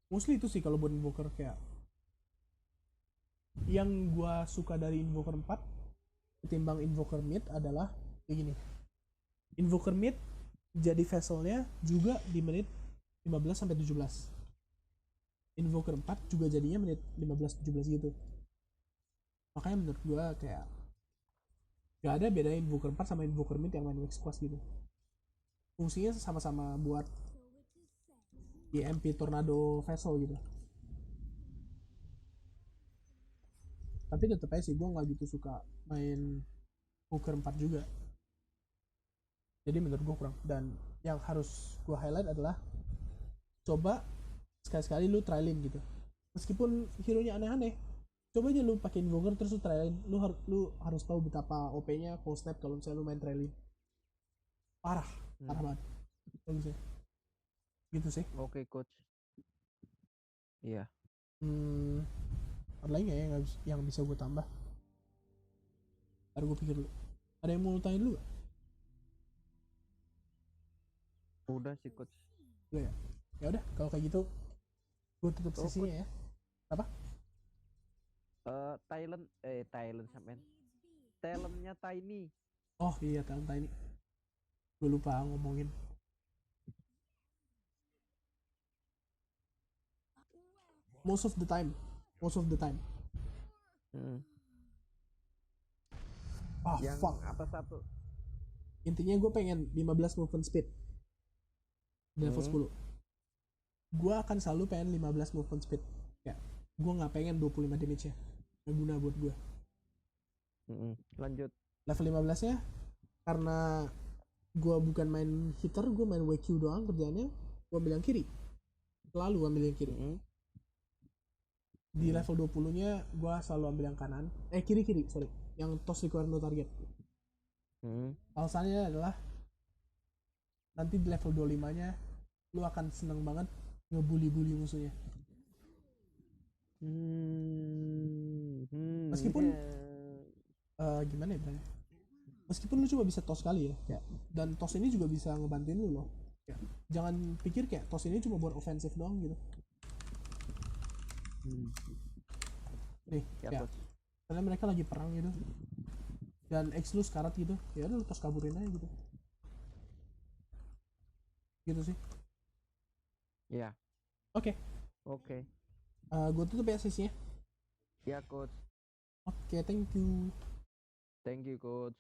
Mostly itu sih kalau buat invoker kayak yang gua suka dari invoker 4 ketimbang invoker mid adalah kayak gini. Invoker mid jadi vesselnya juga di menit 15 sampai 17. Invoker 4 juga jadinya menit 15-17 gitu. Makanya menurut gua kayak gak ada beda invoker 4 sama invoker mid yang main wax squash gitu. Fungsinya sama-sama buat EMP tornado vessel gitu. Tapi tetep aja sih gue nggak gitu suka main Hooker 4 juga. Jadi menurut gue kurang. Dan yang harus gue highlight adalah coba sekali-sekali lu trialin gitu. Meskipun hero nya aneh-aneh, coba aja lu pakai invoker terus lu trialin. Lu harus tahu betapa OP-nya cold snap kalau misalnya lu main trialin. Parah banget. Bagus ya. Gitu sih. Oke, coach. Iya. Ada lagi nggak ya yang bisa gue tambah? Ntar gue pikir dulu. Ada yang mau tanya dulu gak? Udah sih, coach. Udah ya. Ya udah, kalau kayak gitu gue tutup sesinya ya. Apa? Thailand sampean. Talentnya Tiny. Oh iya, talent Tiny. Gue lupa ngomongin. Most of the time. Yang Fuck. atas satu. Intinya gue pengen 15 movement speed di level 10. Gue akan selalu pengen 15 movement speed. Ya, gue nggak pengen 25 damage nya. Nggak guna buat gue. Lanjut. Level 15 nya karena gue bukan main hitter, gue main WQ doang kerjaannya. Gue ambil yang kiri. Selalu ambil yang kiri. Di level 20 nya gue selalu ambil yang kanan. Kiri sorry. Yang toss require no target. Alasannya adalah nanti di level 25 nya lu akan seneng banget ngebully musuhnya. Meskipun gimana ya bilangnya? Meskipun lu cuma bisa toss kali ya, kayak, dan toss ini juga bisa ngebantuin lu loh. Kayak, jangan pikir kayak toss ini cuma buat ofensif doang gitu. Nih, ya, karena mereka lagi perang gitu, dan X lu sekarat gitu, ya udah lu toss kaburin aja gitu. Gitu sih. Iya. Oke. Gue tutup ya sesinya. Ya, coach. Oke, thank you. Thank you, coach.